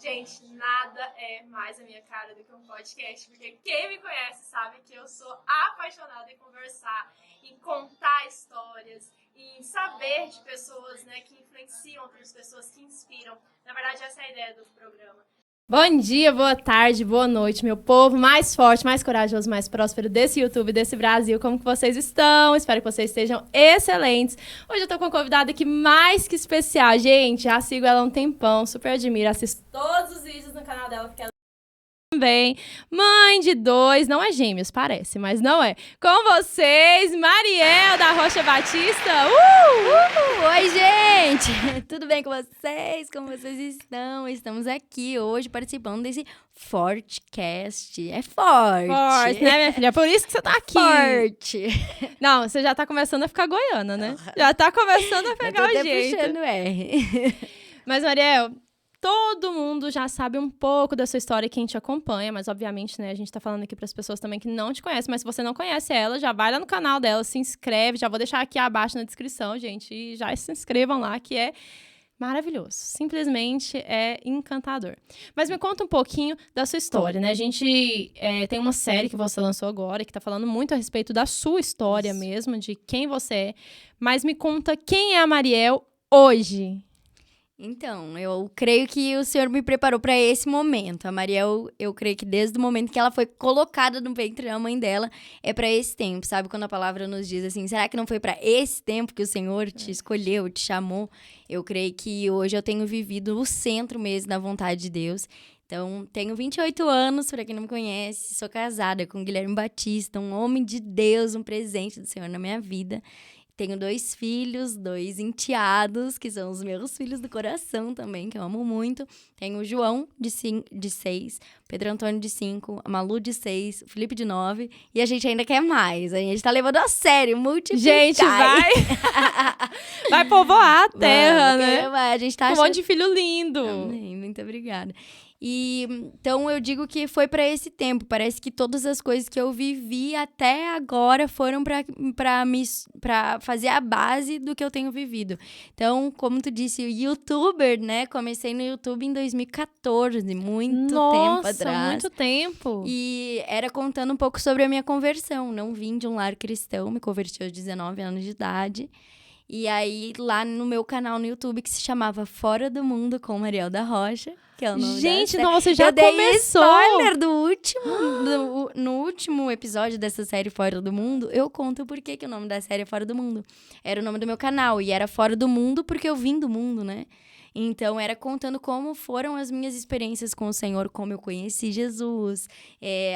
Gente, nada é mais a minha cara do que um podcast, porque quem me conhece sabe que eu sou apaixonada em conversar, em contar histórias, em saber de pessoas, né, que influenciam outras pessoas, que inspiram. Na verdade, essa é a ideia do programa. Bom dia, boa tarde, boa noite, meu povo mais forte, mais corajoso, mais próspero desse YouTube, desse Brasil. Como que vocês estão? Espero que vocês estejam excelentes. Hoje eu tô com uma convidada aqui mais que especial. Gente, já sigo ela há um tempão, super admiro, assisto todos os vídeos no canal dela, porque ela também, mãe de 2, não é gêmeos, parece, mas não é. Com vocês, Mariel da Rocha Batista. Oi, gente! Tudo bem com vocês? Como vocês estão? Estamos aqui hoje participando desse Fortecast. É forte! Forte, né, minha filha? É por isso que você tá aqui. Forte! Não, você já tá começando a ficar goiana, né? Já tá começando a pegar o jeito. Puxando R. Mas, Mariel, todo mundo já sabe um pouco da sua história, quem te acompanha, mas obviamente, né, a gente tá falando aqui pras pessoas também que não te conhecem, mas se você não conhece ela, já vai lá no canal dela, se inscreve, já vou deixar aqui abaixo na descrição, gente, e já se inscrevam lá, que é maravilhoso, simplesmente é encantador. Mas me conta um pouquinho da sua história, né? A gente tem uma série que você lançou agora, que tá falando muito a respeito da sua história mesmo, de quem você é, mas me conta quem é a Mariel hoje. Então, eu creio que o Senhor me preparou para esse momento. A Mariel, eu creio que desde o momento que ela foi colocada no ventre da mãe dela, é para esse tempo, sabe? Quando a palavra nos diz assim, será que não foi para esse tempo que o Senhor te escolheu, te chamou? Eu creio que hoje eu tenho vivido o centro mesmo da vontade de Deus. Então, tenho 28 anos, para quem não me conhece, sou casada com Guilherme Batista, um homem de Deus, um presente do Senhor na minha vida. Tenho 2 filhos, 2 enteados, que são os meus filhos do coração também, que eu amo muito. Tenho o João, de 6, Pedro Antônio, de 5, a Malu, de 6, o Felipe, de 9. E a gente ainda quer mais. A gente tá levando a sério, multiplicar. Gente, vai povoar a terra, Mano, né? A gente tá Com um monte de filho lindo. Amém, muito obrigada. E então eu digo que foi para esse tempo. Parece que todas as coisas que eu vivi até agora foram para fazer a base do que eu tenho vivido. Então, como tu disse, youtuber, né? Comecei no YouTube em 2014, muito tempo atrás. Muito tempo. E era contando um pouco sobre a minha conversão. Não vim de um lar cristão, me converti aos 19 anos de idade. E aí, lá no meu canal no YouTube, que se chamava Fora do Mundo com Mariel da Rocha, que é o nome Gente, da então você já eu dei começou. spoiler no último episódio dessa série Fora do Mundo, eu conto por que o nome da série é Fora do Mundo. Era o nome do meu canal, e era Fora do Mundo porque eu vim do mundo, né? Então, era contando como foram as minhas experiências com o Senhor, como eu conheci Jesus,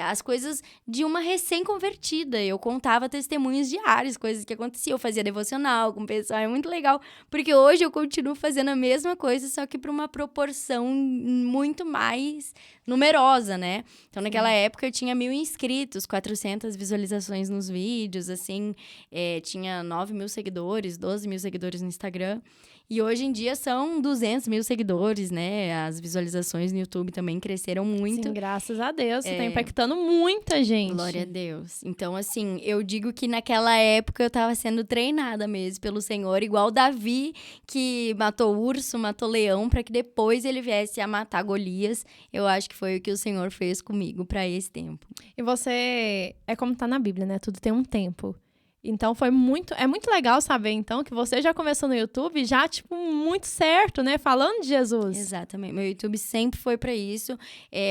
as coisas de uma recém-convertida. Eu contava testemunhos diários, coisas que aconteciam. Eu fazia devocional com o pessoal, é muito legal, porque hoje eu continuo fazendo a mesma coisa, só que para uma proporção muito mais numerosa, né? Então, naquela época, eu tinha 1.000 inscritos, 400 visualizações nos vídeos, assim, tinha 9.000 seguidores, 12.000 seguidores no Instagram. E hoje em dia são 200.000 seguidores, né? As visualizações no YouTube também cresceram muito. Sim, graças a Deus. Você tá impactando muita gente. Glória a Deus. Então, assim, eu digo que naquela época eu tava sendo treinada mesmo pelo Senhor, igual Davi, que matou urso, matou leão, para que depois ele viesse a matar Golias. Eu acho que foi o que o Senhor fez comigo para esse tempo. E você, é como tá na Bíblia, né? Tudo tem um tempo. Então, é muito legal saber, então, que você já começou no YouTube já, tipo, muito certo, né? Falando de Jesus. Exatamente. Meu YouTube sempre foi pra isso.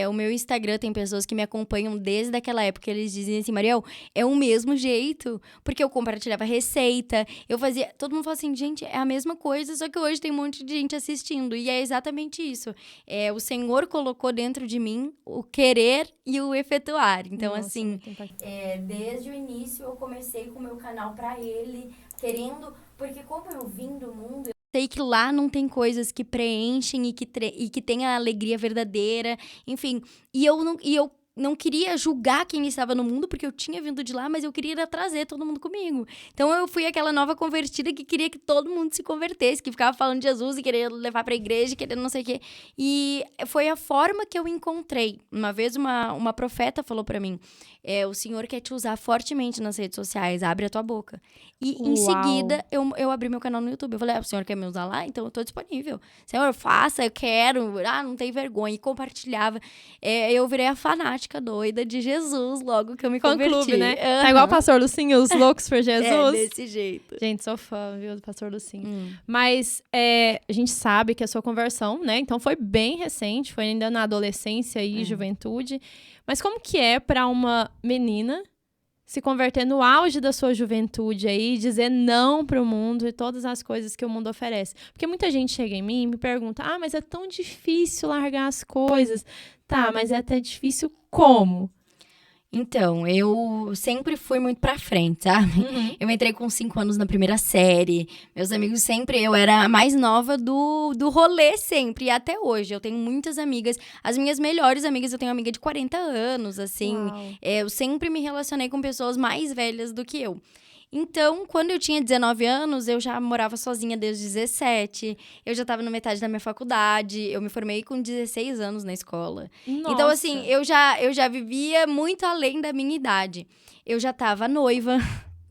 O meu Instagram tem pessoas que me acompanham desde aquela época. Eles dizem assim, Mariel, é o mesmo jeito. Porque eu compartilhava receita, eu fazia... Todo mundo fala assim, gente, é a mesma coisa, só que hoje tem um monte de gente assistindo. E é exatamente isso. O Senhor colocou dentro de mim o querer e o efetuar. Então, Nossa, assim, desde o início eu comecei com o meu canal pra ele, querendo, porque como eu vim do mundo, sei que lá não tem coisas que preenchem e que tem a alegria verdadeira, enfim. E eu não queria julgar quem estava no mundo, porque eu tinha vindo de lá, mas eu queria trazer todo mundo comigo. Então eu fui aquela nova convertida que queria que todo mundo se convertesse, que ficava falando de Jesus e queria levar pra igreja, querendo não sei o quê. E foi a forma que eu encontrei. Uma vez uma profeta falou pra mim, o Senhor quer te usar fortemente nas redes sociais, abre a tua boca. E em Uau. seguida, eu abri meu canal no YouTube. Eu falei, o Senhor quer me usar lá? Então eu tô disponível. Senhor, faça, eu quero. Não tem vergonha. E compartilhava. Eu virei a fanática doida de Jesus logo que eu me converti. Fã-clube, né? Tá igual o pastor Lucinho, os loucos por Jesus. Desse jeito. Gente, sou fã, viu, do pastor Lucinho. Mas a gente sabe que a sua conversão, né? Então foi bem recente, foi ainda na adolescência e juventude. Mas como que é pra uma menina se converter no auge da sua juventude aí, dizer não pro mundo e todas as coisas que o mundo oferece? Porque muita gente chega em mim e me pergunta, mas é tão difícil largar as coisas. Tá, mas é até difícil como? Então, eu sempre fui muito pra frente, sabe? Eu entrei com 5 anos na primeira série. Meus amigos sempre... Eu era a mais nova do rolê sempre. E até hoje, eu tenho muitas amigas. As minhas melhores amigas, eu tenho amiga de 40 anos, assim. Eu sempre me relacionei com pessoas mais velhas do que eu. Então, quando eu tinha 19 anos, eu já morava sozinha desde 17. Eu já estava na metade da minha faculdade. Eu me formei com 16 anos na escola. Nossa. Então, assim, eu já vivia muito além da minha idade. Eu já estava noiva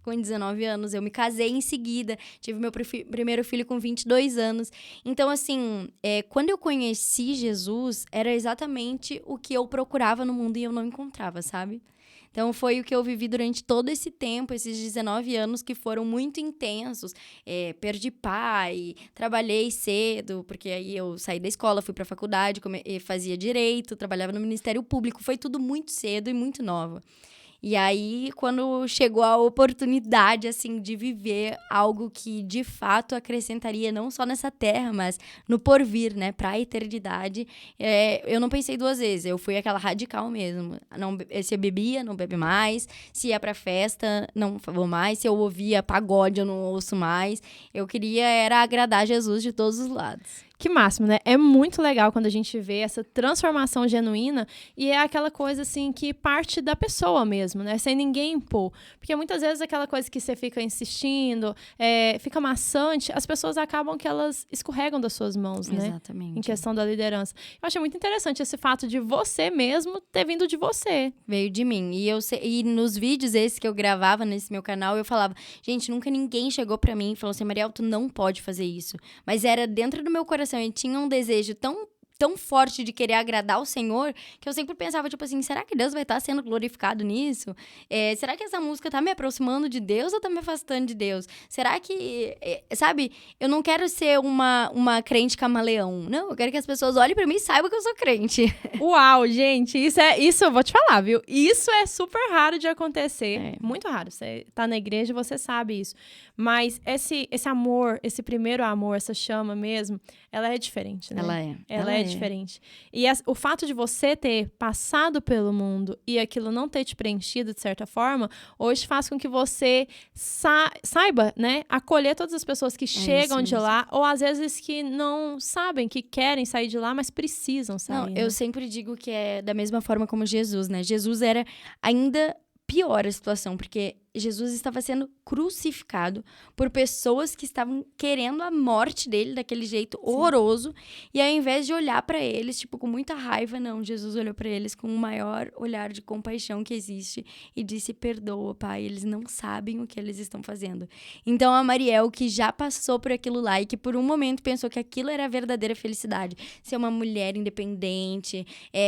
com 19 anos. Eu me casei em seguida. Tive meu primeiro filho com 22 anos. Então, assim, quando eu conheci Jesus, era exatamente o que eu procurava no mundo e eu não encontrava, sabe? Então, foi o que eu vivi durante todo esse tempo, esses 19 anos que foram muito intensos. Perdi pai, trabalhei cedo, porque aí eu saí da escola, fui pra faculdade, fazia direito, trabalhava no Ministério Público. Foi tudo muito cedo e muito nova. E aí, quando chegou a oportunidade, assim, de viver algo que, de fato, acrescentaria não só nessa terra, mas no porvir, né? Pra eternidade, eu não pensei 2 vezes. Eu fui aquela radical mesmo. Se eu bebia, não bebe mais. Se ia pra festa, não vou mais. Se eu ouvia pagode, eu não ouço mais. Eu queria era agradar Jesus de todos os lados. Que máximo, né? É muito legal quando a gente vê essa transformação genuína e é aquela coisa, assim, que parte da pessoa mesmo, né? Sem ninguém impor. Porque muitas vezes aquela coisa que você fica insistindo, fica maçante, as pessoas acabam que elas escorregam das suas mãos, né? Exatamente. Em questão da liderança. Eu achei muito interessante esse fato de você mesmo ter vindo de você. Veio de mim. E nos vídeos esses que eu gravava nesse meu canal, eu falava, gente, nunca ninguém chegou pra mim e falou assim, Mariel, tu não pode fazer isso. Mas era dentro do meu coração. E tinha um desejo tão forte de querer agradar o Senhor, que eu sempre pensava, tipo assim, será que Deus vai estar sendo glorificado nisso? Será que essa música tá me aproximando de Deus ou tá me afastando de Deus? Será que, sabe, eu não quero ser uma crente camaleão. Não, eu quero que as pessoas olhem pra mim e saibam que eu sou crente. Uau, gente, isso eu vou te falar, viu? Isso é super raro de acontecer. Muito raro. Você tá na igreja, você sabe isso. Mas esse amor, esse primeiro amor, essa chama mesmo, ela é diferente, né? Ela é diferente. E o fato de você ter passado pelo mundo e aquilo não ter te preenchido, de certa forma, hoje faz com que você saiba, né, acolher todas as pessoas que chegam de lá, ou às vezes que não sabem, que querem sair de lá, mas precisam sair. Não, né? eu sempre digo que é da mesma forma como Jesus, né? Jesus era ainda pior a situação, porque Jesus estava sendo crucificado por pessoas que estavam querendo a morte dele daquele jeito horroroso. E ao invés de olhar para eles, tipo, com muita raiva, não. Jesus olhou para eles com o maior olhar de compaixão que existe e disse, perdoa, pai, eles não sabem o que eles estão fazendo. Então, a Mariel, que já passou por aquilo lá e que por um momento pensou que aquilo era a verdadeira felicidade, ser uma mulher independente,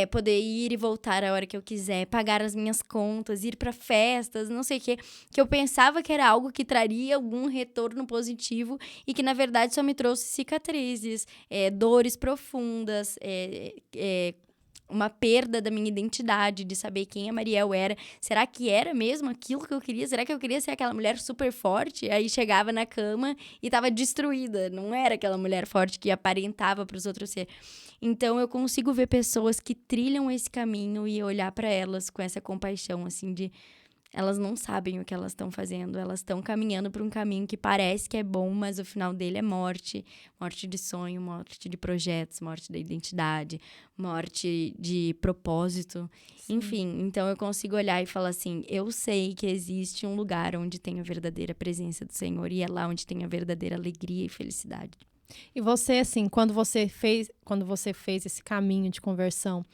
poder ir e voltar a hora que eu quiser, pagar as minhas contas, ir para festas, não sei o quê, que eu pensava que era algo que traria algum retorno positivo e que, na verdade, só me trouxe cicatrizes, dores profundas, uma perda da minha identidade, de saber quem a Mariel era. Será que era mesmo aquilo que eu queria? Será que eu queria ser aquela mulher super forte? Aí chegava na cama e tava destruída. Não era aquela mulher forte que aparentava para os outros ser. Então, eu consigo ver pessoas que trilham esse caminho e olhar para elas com essa compaixão, assim, de elas não sabem o que elas estão fazendo. Elas estão caminhando por um caminho que parece que é bom, mas o final dele é morte. Morte de sonho, morte de projetos, morte da identidade, morte de propósito. Sim. Enfim, então eu consigo olhar e falar assim, eu sei que existe um lugar onde tem a verdadeira presença do Senhor e é lá onde tem a verdadeira alegria e felicidade. E você, assim, quando você fez esse caminho de conversão,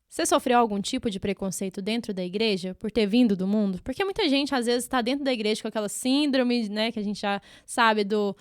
você sofreu algum tipo de preconceito dentro da igreja por ter vindo do mundo? Porque muita gente, às vezes, está dentro da igreja com aquela síndrome, né, que a gente já sabe do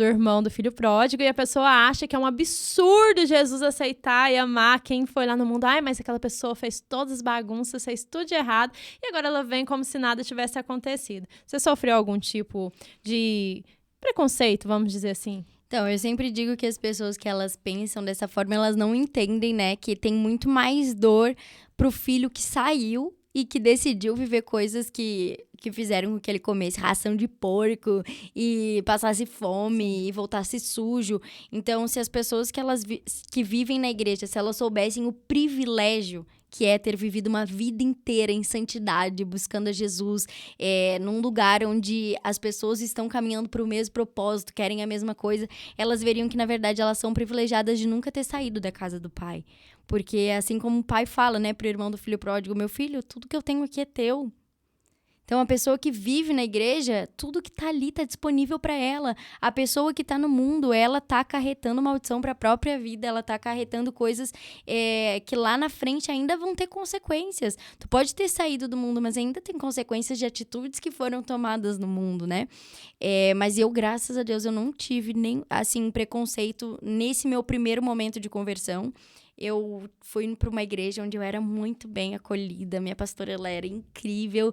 irmão do filho pródigo, e a pessoa acha que é um absurdo Jesus aceitar e amar quem foi lá no mundo. Ai, mas aquela pessoa fez todas as bagunças, fez tudo de errado, e agora ela vem como se nada tivesse acontecido. Você sofreu algum tipo de preconceito, vamos dizer assim? Então, eu sempre digo que as pessoas que elas pensam dessa forma, elas não entendem, né? Que tem muito mais dor pro filho que saiu e que decidiu viver coisas que fizeram com que ele comesse ração de porco e passasse fome e voltasse sujo. Então, se as pessoas que vivem na igreja, se elas soubessem o privilégio que é ter vivido uma vida inteira em santidade, buscando a Jesus, num lugar onde as pessoas estão caminhando para o mesmo propósito, querem a mesma coisa, elas veriam que, na verdade, elas são privilegiadas de nunca ter saído da casa do pai. Porque, assim como o pai fala, né, pro irmão do filho pródigo, meu filho, tudo que eu tenho aqui é teu. Então, a pessoa que vive na igreja, tudo que tá ali tá disponível para ela. A pessoa que tá no mundo, ela tá acarretando maldição para a própria vida, ela tá acarretando coisas que lá na frente ainda vão ter consequências. Tu pode ter saído do mundo, mas ainda tem consequências de atitudes que foram tomadas no mundo, né? Mas eu, graças a Deus, eu não tive nem, assim, preconceito nesse meu primeiro momento de conversão. Eu fui para uma igreja onde eu era muito bem acolhida. Minha pastora, ela era incrível.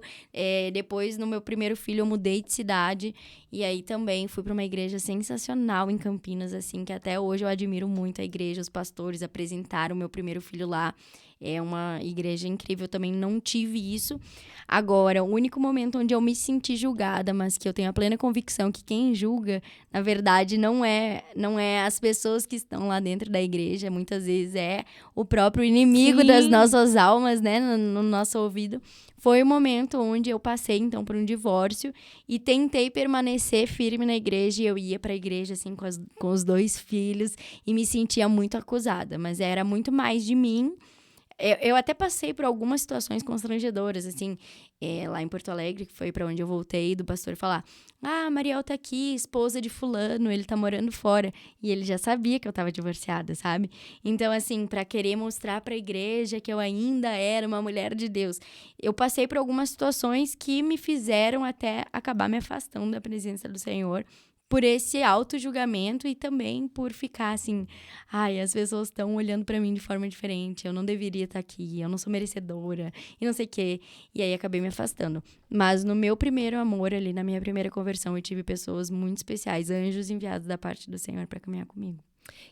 Depois, no meu primeiro filho, eu mudei de cidade. E aí, também, fui para uma igreja sensacional em Campinas, assim, que até hoje eu admiro muito a igreja. Os pastores apresentaram o meu primeiro filho lá. É uma igreja incrível, também não tive isso. Agora, o único momento onde eu me senti julgada, mas que eu tenho a plena convicção que quem julga, na verdade, não é as pessoas que estão lá dentro da igreja. Muitas vezes é o próprio inimigo das nossas almas, né, no nosso ouvido. Foi o momento onde eu passei, então, por um divórcio e tentei permanecer firme na igreja. E eu ia pra igreja, assim, com os 2 filhos e me sentia muito acusada. Mas era muito mais de mim. Eu até passei por algumas situações constrangedoras, assim, lá em Porto Alegre, que foi pra onde eu voltei, do pastor falar: ah, Mariel tá aqui, esposa de fulano, ele tá morando fora. E ele já sabia que eu tava divorciada, sabe? Então, assim, pra querer mostrar pra igreja que eu ainda era uma mulher de Deus. Eu passei por algumas situações que me fizeram até acabar me afastando da presença do Senhor, por esse auto-julgamento e também por ficar assim, ai, as pessoas estão olhando pra mim de forma diferente, eu não deveria estar aqui, eu não sou merecedora, e não sei o quê. E aí acabei me afastando. Mas no meu primeiro amor ali, na minha primeira conversão, eu tive pessoas muito especiais, anjos enviados da parte do Senhor pra caminhar comigo.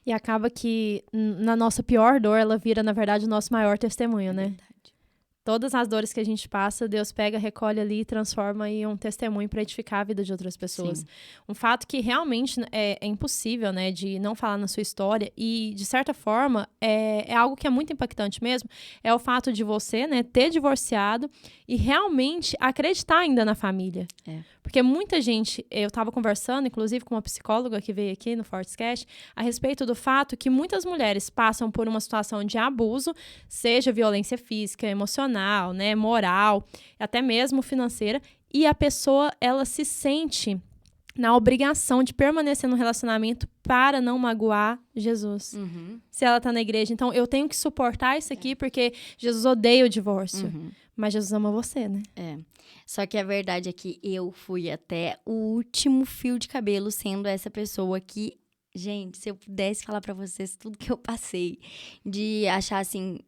E acaba que na nossa pior dor, ela vira, na verdade, o nosso maior testemunho, né? Verdade. Todas as dores que a gente passa, Deus pega, recolhe ali e transforma em um testemunho para edificar a vida de outras pessoas. Sim. Um fato que realmente é impossível, né, de não falar na sua história e, de certa forma, é algo que é muito impactante mesmo, é o fato de você, né, ter divorciado e realmente acreditar ainda na família. Porque muita gente, eu estava conversando, inclusive, com uma psicóloga que veio aqui no Fortescast, a respeito do fato que muitas mulheres passam por uma situação de abuso, seja violência física, emocional, né, moral, até mesmo financeira, e a pessoa, ela se sente na obrigação de permanecer no relacionamento para não magoar Jesus. Se ela tá na igreja. Então, eu tenho que suportar isso aqui porque Jesus odeia o divórcio. Mas Jesus ama você, né? Só que a verdade é que eu fui até o último fio de cabelo sendo essa pessoa que... Gente, se eu pudesse falar pra vocês tudo que eu passei, de achar assim...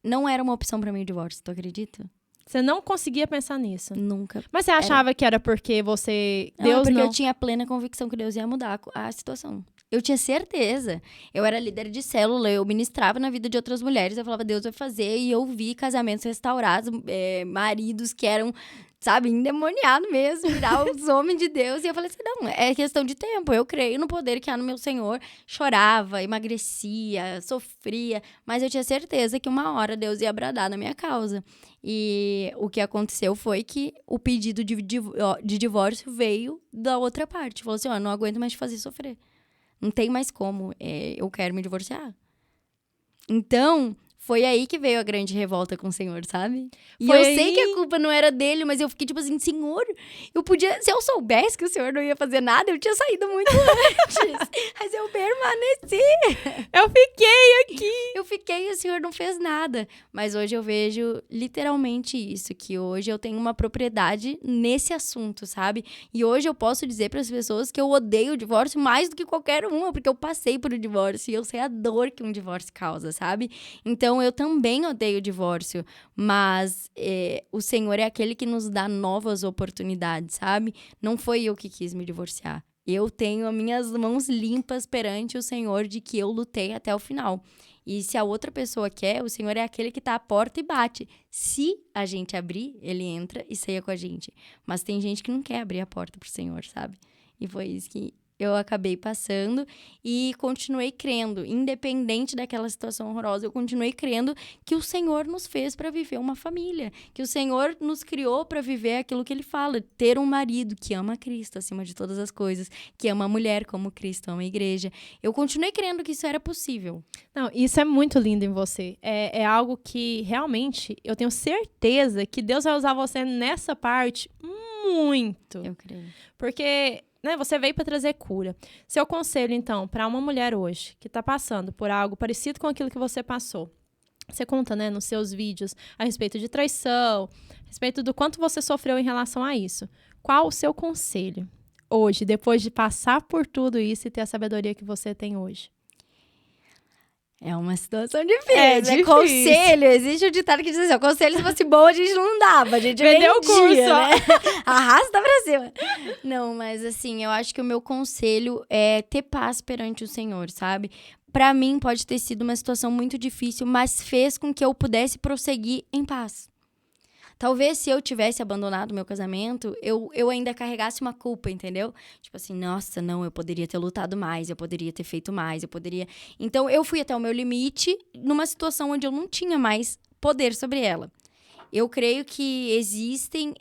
Não era uma opção pra mim o divórcio, tu acredita? Você não conseguia pensar nisso? Nunca. Mas você achava que era porque você... Deus porque eu tinha plena convicção que Deus ia mudar a situação. Eu tinha certeza. Eu era líder de célula, eu ministrava na vida de outras mulheres, eu falava, Deus vai fazer, e eu vi casamentos restaurados, maridos que eram sabe, endemoniado mesmo, virar os homens de Deus. E eu falei assim, não, é questão de tempo. Eu creio no poder que há no meu Senhor. Chorava, emagrecia, sofria. Mas eu tinha certeza que uma hora Deus ia bradar na minha causa. E o que aconteceu foi que o pedido de divórcio veio da outra parte. Falou assim, ó, não aguento mais te fazer sofrer. Não tem mais como. Eu quero me divorciar. Então, foi aí que veio a grande revolta com o Senhor, sabe? E Foi eu aí? sei que a culpa não era dele, mas eu fiquei tipo assim, Senhor, eu podia... Se eu soubesse que o Senhor não ia fazer nada, eu tinha saído muito antes. Mas eu permaneci. Eu fiquei aqui. Eu fiquei e o Senhor não fez nada. Mas hoje eu vejo literalmente isso, que hoje eu tenho uma propriedade nesse assunto, sabe? E hoje eu posso dizer para as pessoas que eu odeio o divórcio mais do que qualquer uma, porque eu passei por um divórcio e eu sei a dor que um divórcio causa, sabe? Então, eu também odeio o divórcio, mas o Senhor é aquele que nos dá novas oportunidades, sabe? Não foi eu que quis me divorciar. Eu tenho as minhas mãos limpas perante o Senhor de que eu lutei até o final. E se a outra pessoa quer, o Senhor é aquele que tá à porta e bate. Se a gente abrir, ele entra e ceia com a gente. Mas tem gente que não quer abrir a porta pro Senhor, sabe? E foi isso que eu acabei passando e continuei crendo, independente daquela situação horrorosa, eu continuei crendo que o Senhor nos fez para viver uma família, que o Senhor nos criou para viver aquilo que ele fala, ter um marido que ama Cristo acima de todas as coisas, que ama a mulher como Cristo ama a igreja. Eu continuei crendo que isso era possível. Não, isso é muito lindo em você. É algo que realmente eu tenho certeza que Deus vai usar você nessa parte muito. Eu creio. Porque, né, você veio para trazer cura. Seu conselho, então, para uma mulher hoje que está passando por algo parecido com aquilo que você passou. Você conta, né, nos seus vídeos a respeito de traição, a respeito do quanto você sofreu em relação a isso. Qual o seu conselho hoje, depois de passar por tudo isso e ter a sabedoria que você tem hoje? É uma situação difícil. É difícil. Conselho, existe um ditado que diz assim, ó, conselho se fosse bom a gente não dava, a gente Vendeu o vendia, curso, né? Arrasta pra cima. Não, mas assim, eu acho que o meu conselho é ter paz perante o Senhor, sabe? Pra mim pode ter sido uma situação muito difícil, mas fez com que eu pudesse prosseguir em paz. Talvez se eu tivesse abandonado o meu casamento, eu ainda carregasse uma culpa, entendeu? Tipo assim, nossa, não, eu poderia ter lutado mais, eu poderia ter feito mais, eu poderia... Então, eu fui até o meu limite numa situação onde eu não tinha mais poder sobre ela. Eu creio que existem,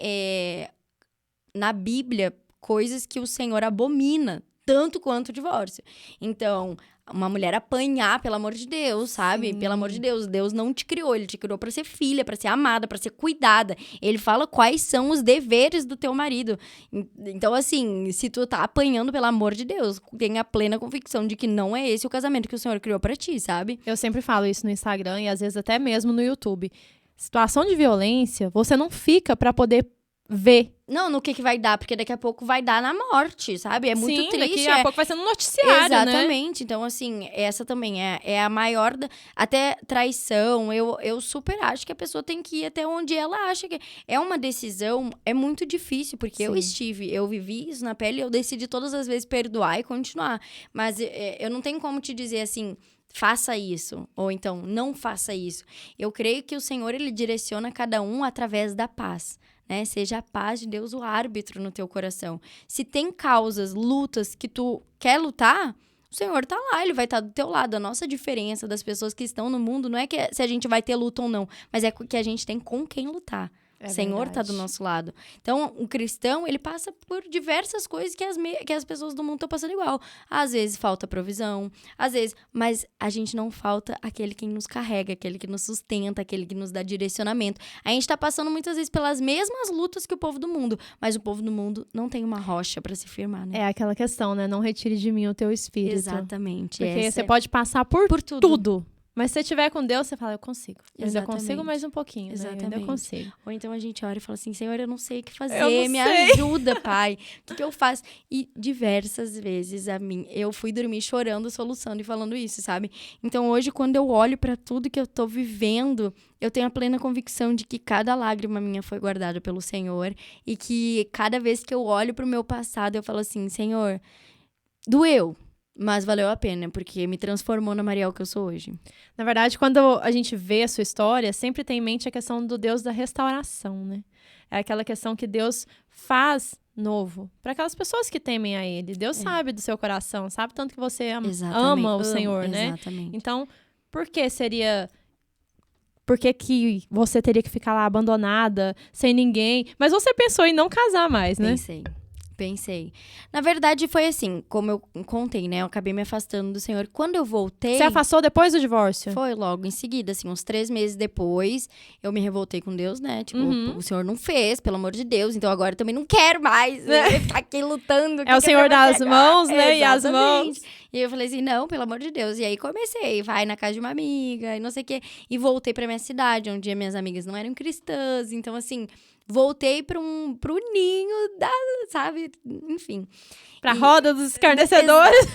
na Bíblia, coisas que o Senhor abomina, tanto quanto o divórcio. Então... Uma mulher apanhar, pelo amor de Deus, sabe? Sim. Pelo amor de Deus, Deus não te criou. Ele te criou pra ser filha, pra ser amada, pra ser cuidada. Ele fala quais são os deveres do teu marido. Então, assim, se tu tá apanhando, pelo amor de Deus, tenha plena convicção de que não é esse o casamento que o Senhor criou pra ti, sabe? Eu sempre falo isso no Instagram e às vezes até mesmo no YouTube. Situação de violência, você não fica pra poder ver. Não, no que vai dar, porque daqui a pouco vai dar na morte, sabe? É muito Sim, triste. daqui a pouco vai ser no noticiário, né? Exatamente. Então, assim, essa também é a maior... Até traição, eu super acho que a pessoa tem que ir até onde ela acha que... É uma decisão, é muito difícil, porque eu vivi isso na pele, eu decidi todas as vezes perdoar e continuar. Mas eu não tenho como te dizer assim... Faça isso, ou então, não faça isso. Eu creio que o Senhor, ele direciona cada um através da paz, né? Seja a paz de Deus o árbitro no teu coração. Se tem causas, lutas que tu quer lutar, o Senhor tá lá, ele vai estar do teu lado. A nossa diferença das pessoas que estão no mundo não é que se a gente vai ter luta ou não, mas é que a gente tem com quem lutar. O Senhor tá do nosso lado. Então, um cristão, ele passa por diversas coisas que as pessoas do mundo estão passando igual. Às vezes, falta provisão. Às vezes... Mas a gente não falta aquele que nos carrega, aquele que nos sustenta, aquele que nos dá direcionamento. A gente tá passando muitas vezes pelas mesmas lutas que o povo do mundo. Mas o povo do mundo não tem uma rocha pra se firmar, né? É aquela questão, né? Não retire de mim o teu espírito. Exatamente. Porque você pode passar por tudo. tudo. Mas se você estiver com Deus, você fala, eu consigo. Eu ainda Exatamente. consigo mais um pouquinho, né? Eu ainda Exatamente. consigo. Ou então a gente ora e fala assim, Senhor, eu não sei o que fazer, Eu não me sei. ajuda, Pai. O que eu faço? E diversas vezes eu fui dormir chorando, soluçando e falando isso, sabe? Então hoje, quando eu olho pra tudo que eu tô vivendo, eu tenho a plena convicção de que cada lágrima minha foi guardada pelo Senhor e que cada vez que eu olho pro meu passado, eu falo assim, Senhor, doeu. Mas valeu a pena, porque me transformou na Mariel que eu sou hoje. Na verdade, quando a gente vê a sua história, sempre tem em mente a questão do Deus da restauração, né? É aquela questão que Deus faz novo para aquelas pessoas que temem a Ele. Deus sabe do seu coração, sabe tanto que você ama o Senhor, né? Exatamente. Então, por que seria... Por que você teria que ficar lá abandonada, sem ninguém? Mas você pensou em não casar mais, né? Pensei. Na verdade, foi assim, como eu contei, né? Eu acabei me afastando do Senhor. Quando eu voltei... Você afastou depois do divórcio? Foi logo em seguida, assim, uns 3 meses depois, eu me revoltei com Deus, né? Tipo, o Senhor não fez, pelo amor de Deus, então agora eu também não quero mais ficar aqui lutando. É o Senhor das mãos, né? E as mãos. E eu falei assim, não, pelo amor de Deus. E aí comecei, vai na casa de uma amiga e não sei o quê. E voltei pra minha cidade, onde minhas amigas não eram cristãs. Então, assim, voltei pro ninho da, sabe? Enfim. Pra roda dos escarnecedores.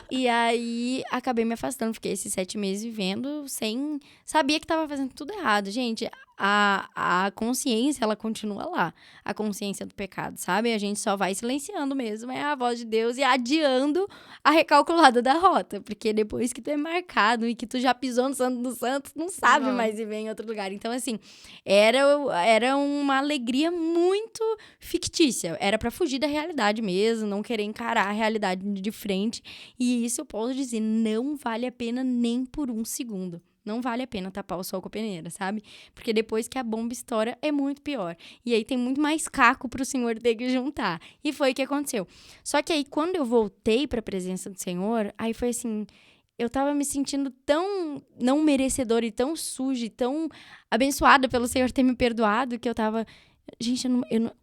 E aí, acabei me afastando. Fiquei esses 7 meses vivendo sem... Sabia que tava fazendo tudo errado. Gente, a consciência, ela continua lá. A consciência do pecado, sabe? A gente só vai silenciando mesmo. É a voz de Deus e adiando a recalculada da rota. Porque depois que tu é marcado e que tu já pisou no Santo dos Santos, não sabe mais viver em outro lugar. Então, assim, era uma alegria muito fictícia. Era pra fugir da realidade mesmo, não querer encarar a realidade de frente. E isso eu posso dizer, não vale a pena nem por um segundo. Não vale a pena tapar o sol com a peneira, sabe? Porque depois que a bomba estoura, é muito pior. E aí tem muito mais caco pro Senhor ter que juntar. E foi o que aconteceu. Só que aí, quando eu voltei pra presença do Senhor, aí foi assim... Eu tava me sentindo tão não merecedora e tão suja e tão abençoada pelo Senhor ter me perdoado, que eu tava... Gente,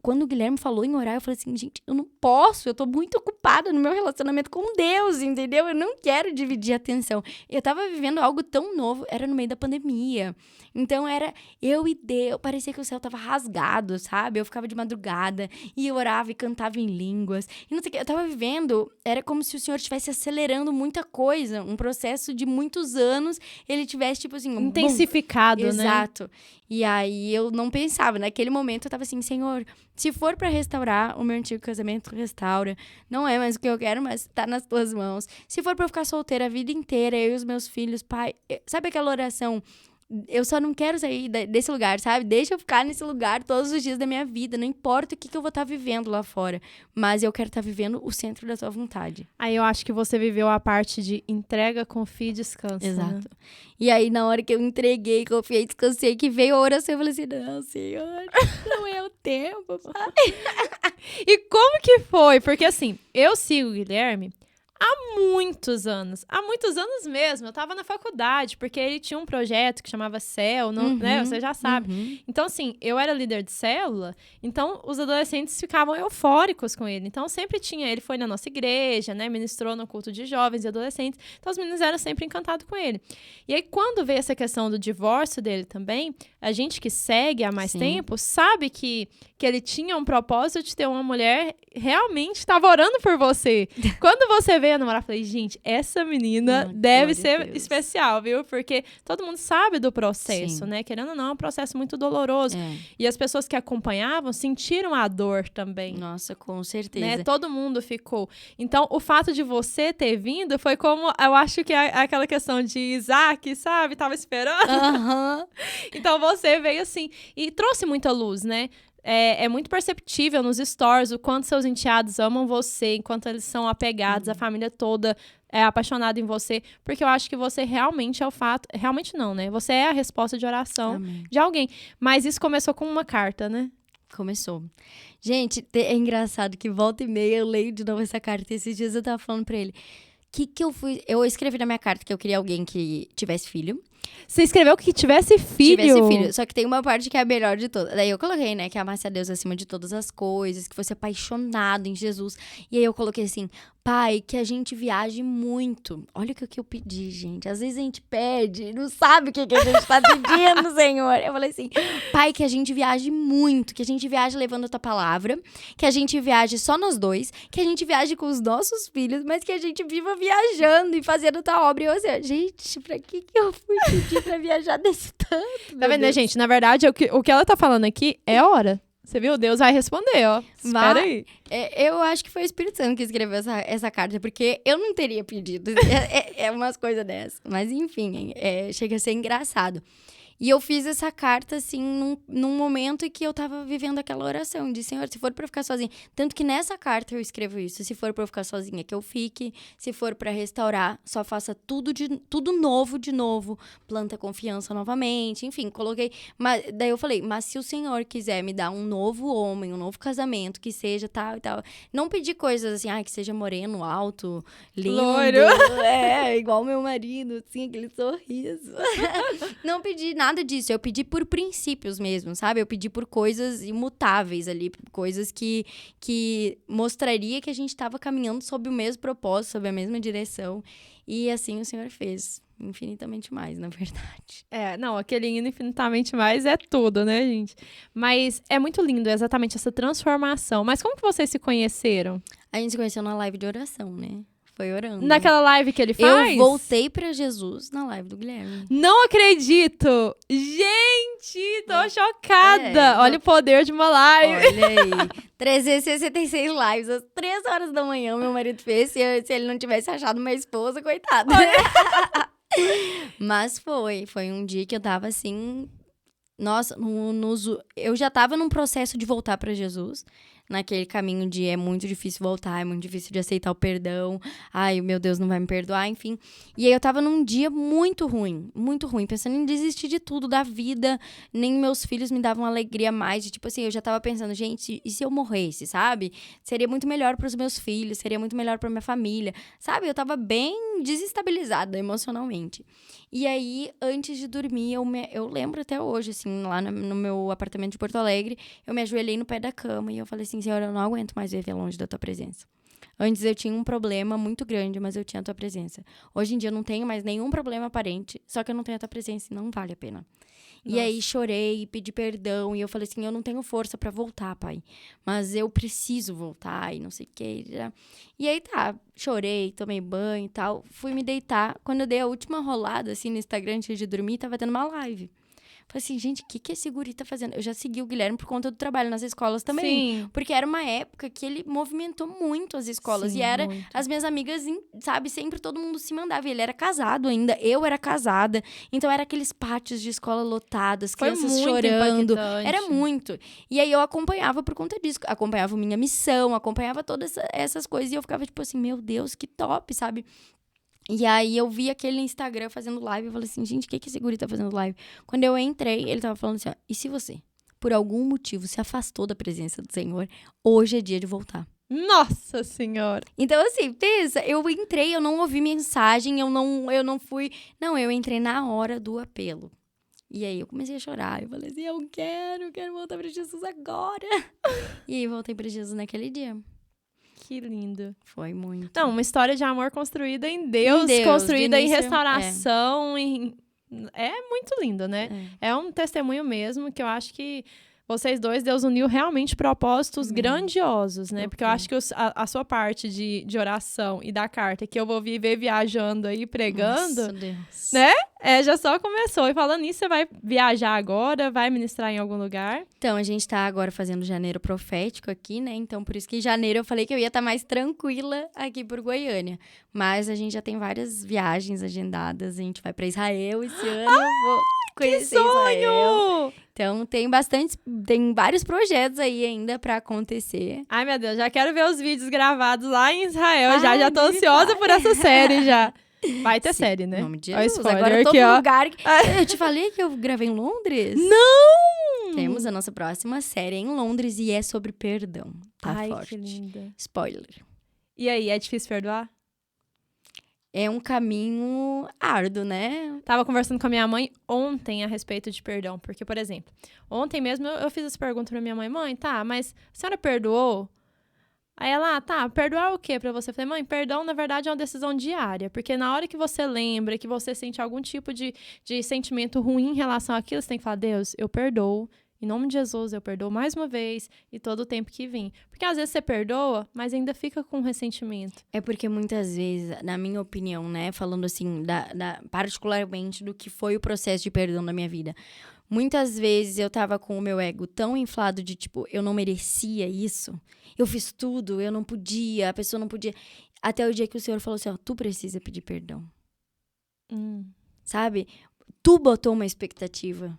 quando o Guilherme falou em orar, eu falei assim, gente, eu não posso, eu tô muito ocupada no meu relacionamento com Deus, entendeu? Eu não quero dividir a atenção. Eu tava vivendo algo tão novo, era no meio da pandemia. Então, era eu e Deus, parecia que o céu tava rasgado, sabe? Eu ficava de madrugada e eu orava e cantava em línguas. E não sei o que, eu tava vivendo, era como se o Senhor estivesse acelerando muita coisa, um processo de muitos anos, ele tivesse, tipo assim... Intensificado, né? Exato. E aí, eu não pensava, naquele momento eu tava assim, Senhor, se for pra restaurar o meu antigo casamento, restaura. Não é mais o que eu quero, mas tá nas tuas mãos. Se for pra eu ficar solteira a vida inteira, eu e os meus filhos, pai... Sabe aquela oração... Eu só não quero sair desse lugar, sabe? Deixa eu ficar nesse lugar todos os dias da minha vida. Não importa o que eu vou estar vivendo lá fora. Mas eu quero estar vivendo o centro da tua vontade. Aí eu acho que você viveu a parte de entrega, confia e descansa. Exato. Né? E aí, na hora que eu entreguei, confiei, descansei, que veio a oração, eu falei assim, não, Senhor, não é o tempo. E como que foi? Porque assim, eu sigo o Guilherme há muitos anos mesmo. Eu tava na faculdade, porque ele tinha um projeto que chamava Céu, né? Você já sabe. Então, assim, eu era líder de célula, então os adolescentes ficavam eufóricos com ele. Então, sempre tinha, ele foi na nossa igreja, né? Ministrou no culto de jovens e adolescentes. Então, os meninos eram sempre encantados com ele. E aí, quando veio essa questão do divórcio dele também, a gente que segue há mais tempo, sabe que ele tinha um propósito de ter uma mulher realmente estava orando por você. Quando você veio a namorar, eu falei, gente, essa menina deve ser especial, viu? Porque todo mundo sabe do processo, né? Querendo ou não, é um processo muito doloroso. E as pessoas que acompanhavam sentiram a dor também. Nossa, com certeza. Né? Todo mundo ficou. Então, o fato de você ter vindo foi como, eu acho que é aquela questão de Isaac, sabe? Tava esperando. Então, você veio assim e trouxe muita luz, né? É muito perceptível nos stories o quanto seus enteados amam você, enquanto eles são apegados, a família toda é apaixonada em você, porque eu acho que você realmente é o fato... Realmente não, né? Você é a resposta de oração de alguém. Mas isso começou com uma carta, né? Começou. Gente, é engraçado que volta e meia eu leio de novo essa carta. E esses dias eu tava falando pra ele... Eu escrevi na minha carta que eu queria alguém que tivesse filho. Você escreveu que tivesse filho? Tivesse filho. Só que tem uma parte que é a melhor de todas. Daí eu coloquei, né? Que amasse a Deus acima de todas as coisas. Que fosse apaixonado em Jesus. E aí eu coloquei assim... Pai, que a gente viaje muito. Olha o que eu pedi, gente. Às vezes a gente pede, não sabe o que a gente tá pedindo, Senhor. Eu falei assim, Pai, que a gente viaje muito. Que a gente viaje levando a tua palavra. Que a gente viaje só nós dois. Que a gente viaje com os nossos filhos. Mas que a gente viva viajando e fazendo a tua obra. E eu assim, gente, pra que eu fui pedir pra viajar desse tanto? Tá vendo, né, gente? Na verdade, o que ela tá falando aqui é hora. Você viu? Deus vai responder, ó. Espera aí. Eu acho que foi o Espírito Santo que escreveu essa carta, porque eu não teria pedido. É umas coisas dessas. Mas, enfim, chega a ser engraçado. E eu fiz essa carta, assim, num momento em que eu tava vivendo aquela oração. De, Senhor, se for pra eu ficar sozinha... Tanto que nessa carta eu escrevo isso. Se for pra eu ficar sozinha, que eu fique. Se for pra restaurar, só faça tudo novo de novo. Planta confiança novamente. Enfim, coloquei... Daí eu falei, mas se o Senhor quiser me dar um novo homem, um novo casamento, que seja tal e tal... Não pedi coisas assim, que seja moreno, alto, lindo. Loiro. Igual meu marido, assim, aquele sorriso. Não pedi nada disso, eu pedi por princípios mesmo, sabe? Eu pedi por coisas imutáveis ali, coisas que mostraria que a gente estava caminhando sob o mesmo propósito, sob a mesma direção. E assim o Senhor fez. Infinitamente mais, na verdade. Não, aquele infinitamente mais é tudo, né, gente? Mas é muito lindo exatamente essa transformação. Mas como que vocês se conheceram? A gente se conheceu na live de oração, né? Foi orando. Naquela live que ele faz? Eu voltei pra Jesus na live do Guilherme. Não acredito! Gente, tô chocada! Olha o poder de uma live. Olha aí. 366 lives, às 3 horas da manhã, meu marido fez. Se ele não tivesse achado uma esposa, coitado. Mas foi um dia que eu tava assim... Nossa, eu já tava num processo de voltar pra Jesus. Naquele caminho de é muito difícil voltar, é muito difícil de aceitar o perdão. Ai, meu Deus, não vai me perdoar, enfim. E aí eu tava num dia muito ruim, pensando em desistir de tudo, da vida. Nem meus filhos me davam alegria mais. De, tipo assim, eu já tava pensando, gente, e se eu morresse, sabe? Seria muito melhor pros meus filhos, seria muito melhor pra minha família. Sabe, eu tava bem desestabilizada emocionalmente. E aí, antes de dormir, eu lembro até hoje, assim, lá no meu apartamento de Porto Alegre, eu me ajoelhei no pé da cama e eu falei assim, Senhor, eu não aguento mais viver longe da tua presença. Antes eu tinha um problema muito grande, mas eu tinha a tua presença. Hoje em dia eu não tenho mais nenhum problema aparente, só que eu não tenho a tua presença e não vale a pena. Nossa. E aí chorei, pedi perdão e eu falei assim, eu não tenho força pra voltar, pai. Mas eu preciso voltar e não sei o que. E aí chorei, tomei banho e tal. Fui me deitar. Quando eu dei a última rolada, assim, no Instagram antes de dormir, tava tendo uma live. Falei assim, gente, o que esse guri tá fazendo? Eu já segui o Guilherme por conta do trabalho nas escolas também. Sim. Porque era uma época que ele movimentou muito as escolas. Sim, e era, muito. As minhas amigas, sabe, sempre todo mundo se mandava. E ele era casado ainda, eu era casada. Então, era aqueles pátios de escola lotados, crianças muito chorando. impactante. Era muito. E aí, eu acompanhava por conta disso. Acompanhava Minha Missão, acompanhava todas essas coisas. E eu ficava, tipo assim, meu Deus, que top, sabe? E aí, eu vi aquele Instagram fazendo live. Eu falei assim, gente, o que esse guri tá fazendo live? Quando eu entrei, ele tava falando assim, e se você, por algum motivo, se afastou da presença do Senhor, hoje é dia de voltar. Nossa Senhora! Então, assim, pensa, eu entrei, eu não ouvi mensagem, eu não fui... Não, eu entrei na hora do apelo. E aí, eu comecei a chorar. Eu falei assim, eu quero voltar pra Jesus agora. E aí, voltei pra Jesus naquele dia. Que lindo. Foi muito. Não, uma história de amor construída em Deus, construída em restauração. É muito lindo, né? É um testemunho mesmo que eu acho que vocês dois, Deus uniu realmente propósitos grandiosos, né? Porque eu acho que a sua parte de oração e da carta, que eu vou viver viajando aí, pregando, Nossa, Deus. né? Já só começou. E falando nisso, você vai viajar agora? Vai ministrar em algum lugar? Então, a gente tá agora fazendo janeiro profético aqui, né? Então, por isso que em janeiro eu falei que eu ia estar mais tranquila aqui por Goiânia. Mas a gente já tem várias viagens agendadas. A gente vai pra Israel esse ano. Vou conhecer Que sonho! Israel. Então, tem vários projetos aí ainda pra acontecer. Ai, meu Deus, já quero ver os vídeos gravados lá em Israel. Já tô ansiosa por essa série já. Vai ter série, né? Em nome de Olha o Jesus. spoiler Agora todo aqui, ó. lugar... Eu te falei que eu gravei em Londres? Não! Temos a nossa próxima série em Londres e é sobre perdão. Tá Ai, forte. que linda. Spoiler. E aí, é difícil perdoar? É um caminho árduo, né? Tava conversando com a minha mãe ontem a respeito de perdão. Porque, por exemplo, ontem mesmo eu fiz essa pergunta pra minha mãe. Mãe, tá, mas a senhora perdoou? Aí ela, perdoar o quê pra você? Eu falei, mãe, perdão, na verdade, é uma decisão diária. Porque na hora que você lembra, que você sente algum tipo de sentimento ruim em relação àquilo, você tem que falar, Deus, eu perdoo. Em nome de Jesus, eu perdoo mais uma vez e todo o tempo que vim. Porque às vezes você perdoa, mas ainda fica com ressentimento. É porque muitas vezes, na minha opinião, né? Falando assim, particularmente do que foi o processo de perdão da minha vida. muitas vezes eu tava com o meu ego tão inflado de, tipo, eu não merecia isso. Eu fiz tudo, eu não podia, a pessoa não podia. Até o dia que o Senhor falou assim, ó, tu precisa pedir perdão. Sabe? Tu botou uma expectativa.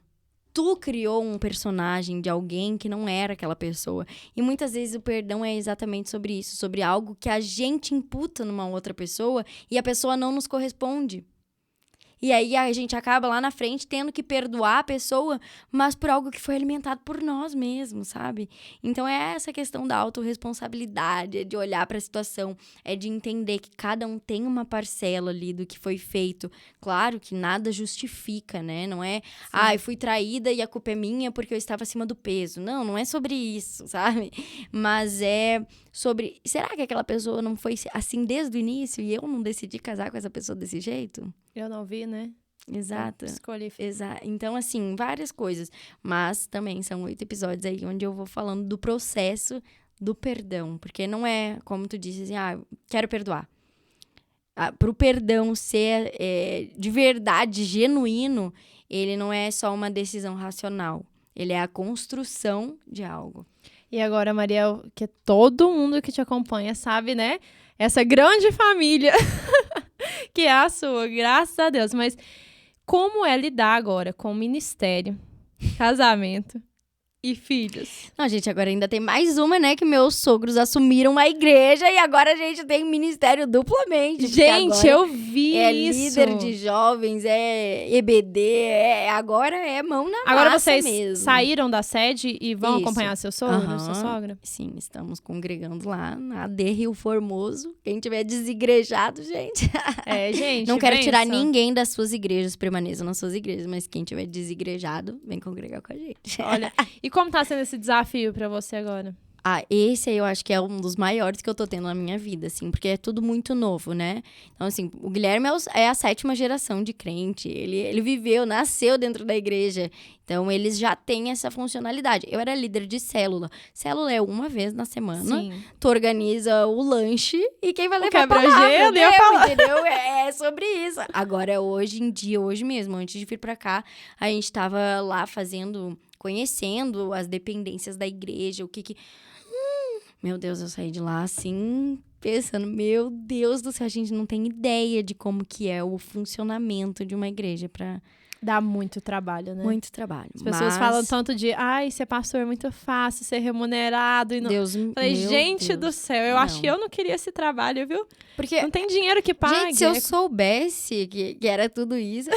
Tu criou um personagem de alguém que não era aquela pessoa. E muitas vezes o perdão é exatamente sobre isso. Sobre algo que a gente imputa numa outra pessoa e a pessoa não nos corresponde. E aí a gente acaba lá na frente tendo que perdoar a pessoa, mas por algo que foi alimentado por nós mesmos, sabe? Então é essa questão da autorresponsabilidade, é de olhar para a situação, é de entender que cada um tem uma parcela ali do que foi feito. Claro que nada justifica, né? Não é, eu fui traída e a culpa é minha porque eu estava acima do peso. Não, não é sobre isso, sabe? Mas é sobre, será que aquela pessoa não foi assim desde o início e eu não decidi casar com essa pessoa desse jeito? Eu não vi, né? Exato. Escolhi. Então, assim, várias coisas. Mas também são 8 episódios aí onde eu vou falando do processo do perdão. Porque não é, como tu disse, assim, quero perdoar. Pro perdão ser de verdade, genuíno, ele não é só uma decisão racional. Ele é a construção de algo. E agora, Mariel, que todo mundo que te acompanha sabe, né? Essa grande família que é a sua, graças a Deus. Mas como é lidar agora com ministério, casamento e filhos? Não, gente, agora ainda tem mais uma, né? Que meus sogros assumiram a igreja e agora a gente tem ministério duplamente. Gente, eu vi isso. É líder de jovens, é EBD, agora é mão na massa Agora vocês mesmo. Saíram da sede e vão Isso. acompanhar seu sogro, sua sogra? Sim, estamos congregando lá na AD Rio Formoso. Quem tiver desigrejado, gente. Gente, não quero tirar benção. ninguém das suas igrejas, permaneçam nas suas igrejas, mas quem tiver desigrejado, vem congregar com a gente. Olha, e como tá sendo esse desafio pra você agora? Esse aí eu acho que é um dos maiores que eu tô tendo na minha vida, assim, porque é tudo muito novo, né? Então, assim, o Guilherme é a 7ª geração de crente. Ele viveu, nasceu dentro da igreja. Então, eles já têm essa funcionalidade. Eu era líder de célula. Célula é uma vez na semana. Sim. Tu organiza o lanche e quem vai levar a quebra-gelo, palavra, ia falar. entendeu? É sobre isso. Agora, hoje em dia, hoje mesmo, antes de vir pra cá, a gente tava lá conhecendo as dependências da igreja, o que Meu Deus, eu saí de lá assim, pensando, meu Deus do céu, a gente não tem ideia de como que é o funcionamento de uma igreja pra... Dá muito trabalho, né? Muito trabalho. As pessoas falam tanto de, ser pastor é muito fácil, ser remunerado. E não... Falei, gente do céu, eu acho que eu não queria esse trabalho, viu? Porque não tem dinheiro que pague. Gente, se eu soubesse que era tudo isso,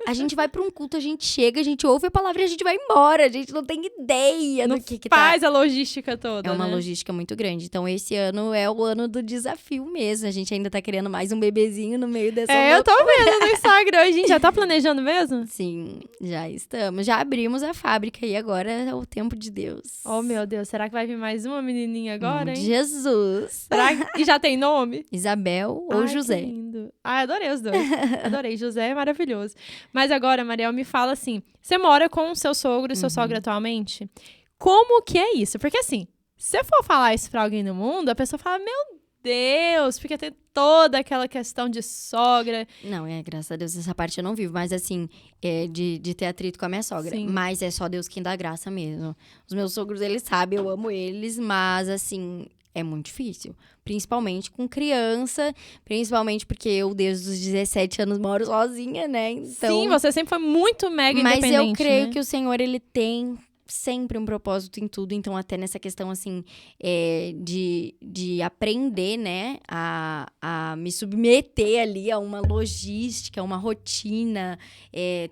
a gente vai pra um culto, a gente chega, a gente ouve a palavra e a gente vai embora. A gente não tem ideia do que faz a logística toda, É uma logística muito grande. Então, esse ano é o ano do desafio mesmo. A gente ainda tá querendo mais um bebezinho no meio dessa eu tô vendo no Instagram. A gente já tá planejando mesmo? Sim, já estamos. Já abrimos a fábrica e agora é o tempo de Deus. Oh, meu Deus. Será que vai vir mais uma menininha agora, hein? Jesus! E já tem nome? Isabel ou José. Que lindo. Adorei os dois. Adorei. José é maravilhoso. Mas agora, Mariel, me fala assim. Você mora com o seu sogro e sua sogra atualmente? Como que é isso? Porque assim, se você for falar isso pra alguém no mundo, a pessoa fala, meu Deus, porque tem toda aquela questão de sogra. Não, graças a Deus, essa parte eu não vivo. Mas assim, de ter atrito com a minha sogra. Sim. Mas é só Deus quem dá graça mesmo. Os meus sogros, eles sabem, eu amo eles. Mas assim, é muito difícil. Principalmente com criança. Principalmente porque eu, desde os 17 anos, moro sozinha, né? Então, sim, você sempre foi muito mega mas independente, eu creio né? que o Senhor, ele tem sempre um propósito em tudo. Então, até nessa questão, assim, de aprender, né, a me submeter ali a uma logística, a uma rotina,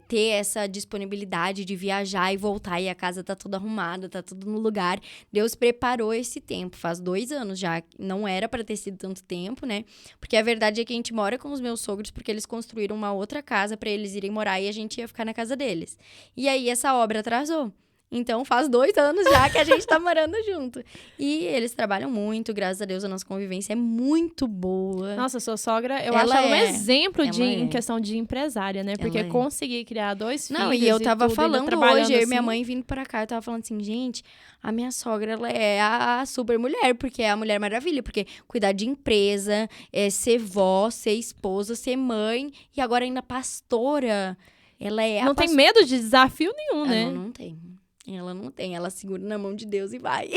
ter essa disponibilidade de viajar e voltar e a casa tá toda arrumada, tá tudo no lugar. Deus preparou esse tempo, faz 2 anos já. Não era pra ter sido tanto tempo, né? Porque a verdade é que a gente mora com os meus sogros porque eles construíram uma outra casa pra eles irem morar e a gente ia ficar na casa deles. E aí, essa obra atrasou. Então, faz 2 anos já que a gente tá morando junto. E eles trabalham muito, graças a Deus, a nossa convivência é muito boa. Nossa, sua sogra, eu Ela acho ela um é. exemplo Ela em é. questão de empresária, né? Porque Ela é. conseguir criar 2 filhos Não, e eu tava tudo, ainda falando trabalhando hoje, eu e minha assim. mãe vindo pra cá, eu tava falando assim, gente, a minha sogra, ela é a super mulher, porque é a Mulher Maravilha, porque cuidar de empresa, ser vó, ser esposa, ser mãe, e agora ainda pastora. Ela é Não tem medo de desafio nenhum, né? Não tem. Ela não tem. Ela segura na mão de Deus e vai.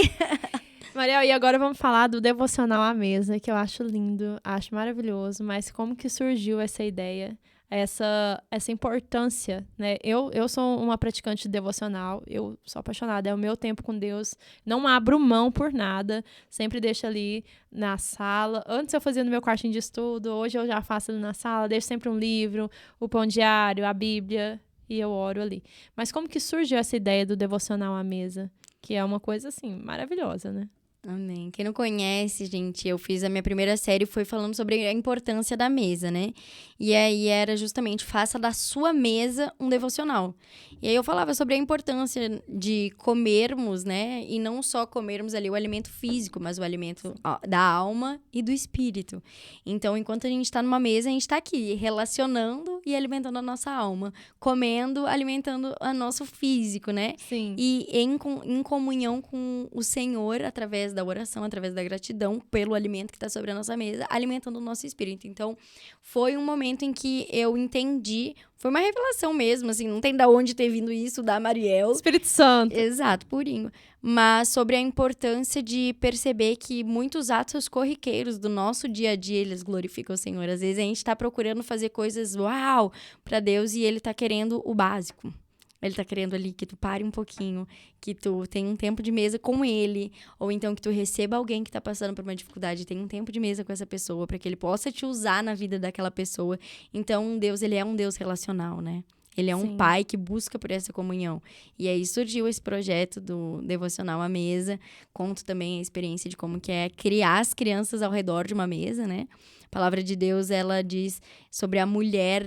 Mariel, e agora vamos falar do devocional à mesa, que eu acho lindo, acho maravilhoso, mas como que surgiu essa ideia, essa importância, né? Eu sou uma praticante de devocional, eu sou apaixonada, é o meu tempo com Deus, não abro mão por nada, sempre deixo ali na sala. Antes eu fazia no meu quartinho de estudo, hoje eu já faço ali na sala, deixo sempre um livro, o pão diário, a Bíblia, e eu oro ali. Mas como que surgiu essa ideia do devocional à mesa? Que é uma coisa, assim, maravilhosa, né? Amém. Quem não conhece, gente, eu fiz a minha primeira série, foi falando sobre a importância da mesa, né? E aí era justamente, faça da sua mesa um devocional. E aí eu falava sobre a importância de comermos, né? E não só comermos ali o alimento físico, mas o alimento da alma e do espírito. Então, enquanto a gente tá numa mesa, a gente tá aqui relacionando e alimentando a nossa alma. Comendo, alimentando o nosso físico, né? Sim. E em comunhão com o Senhor, através da oração, através da gratidão pelo alimento que está sobre a nossa mesa, alimentando o nosso espírito. Então, foi um momento em que eu entendi, foi uma revelação mesmo, assim, não tem de onde ter vindo isso da Mariel. Espírito Santo. Exato, purinho. Mas sobre a importância de perceber que muitos atos corriqueiros do nosso dia a dia, eles glorificam o Senhor. Às vezes a gente tá procurando fazer coisas uau para Deus e Ele tá querendo o básico. Ele tá querendo ali que tu pare um pouquinho, que tu tenha um tempo de mesa com ele, ou então que tu receba alguém que tá passando por uma dificuldade e tenha um tempo de mesa com essa pessoa, para que ele possa te usar na vida daquela pessoa. Então, Deus, ele é um Deus relacional, né? Ele é um pai que busca por essa comunhão. E aí surgiu esse projeto do Devocional à Mesa. Conto também a experiência de como que é criar as crianças ao redor de uma mesa, né? A palavra de Deus, ela diz sobre a mulher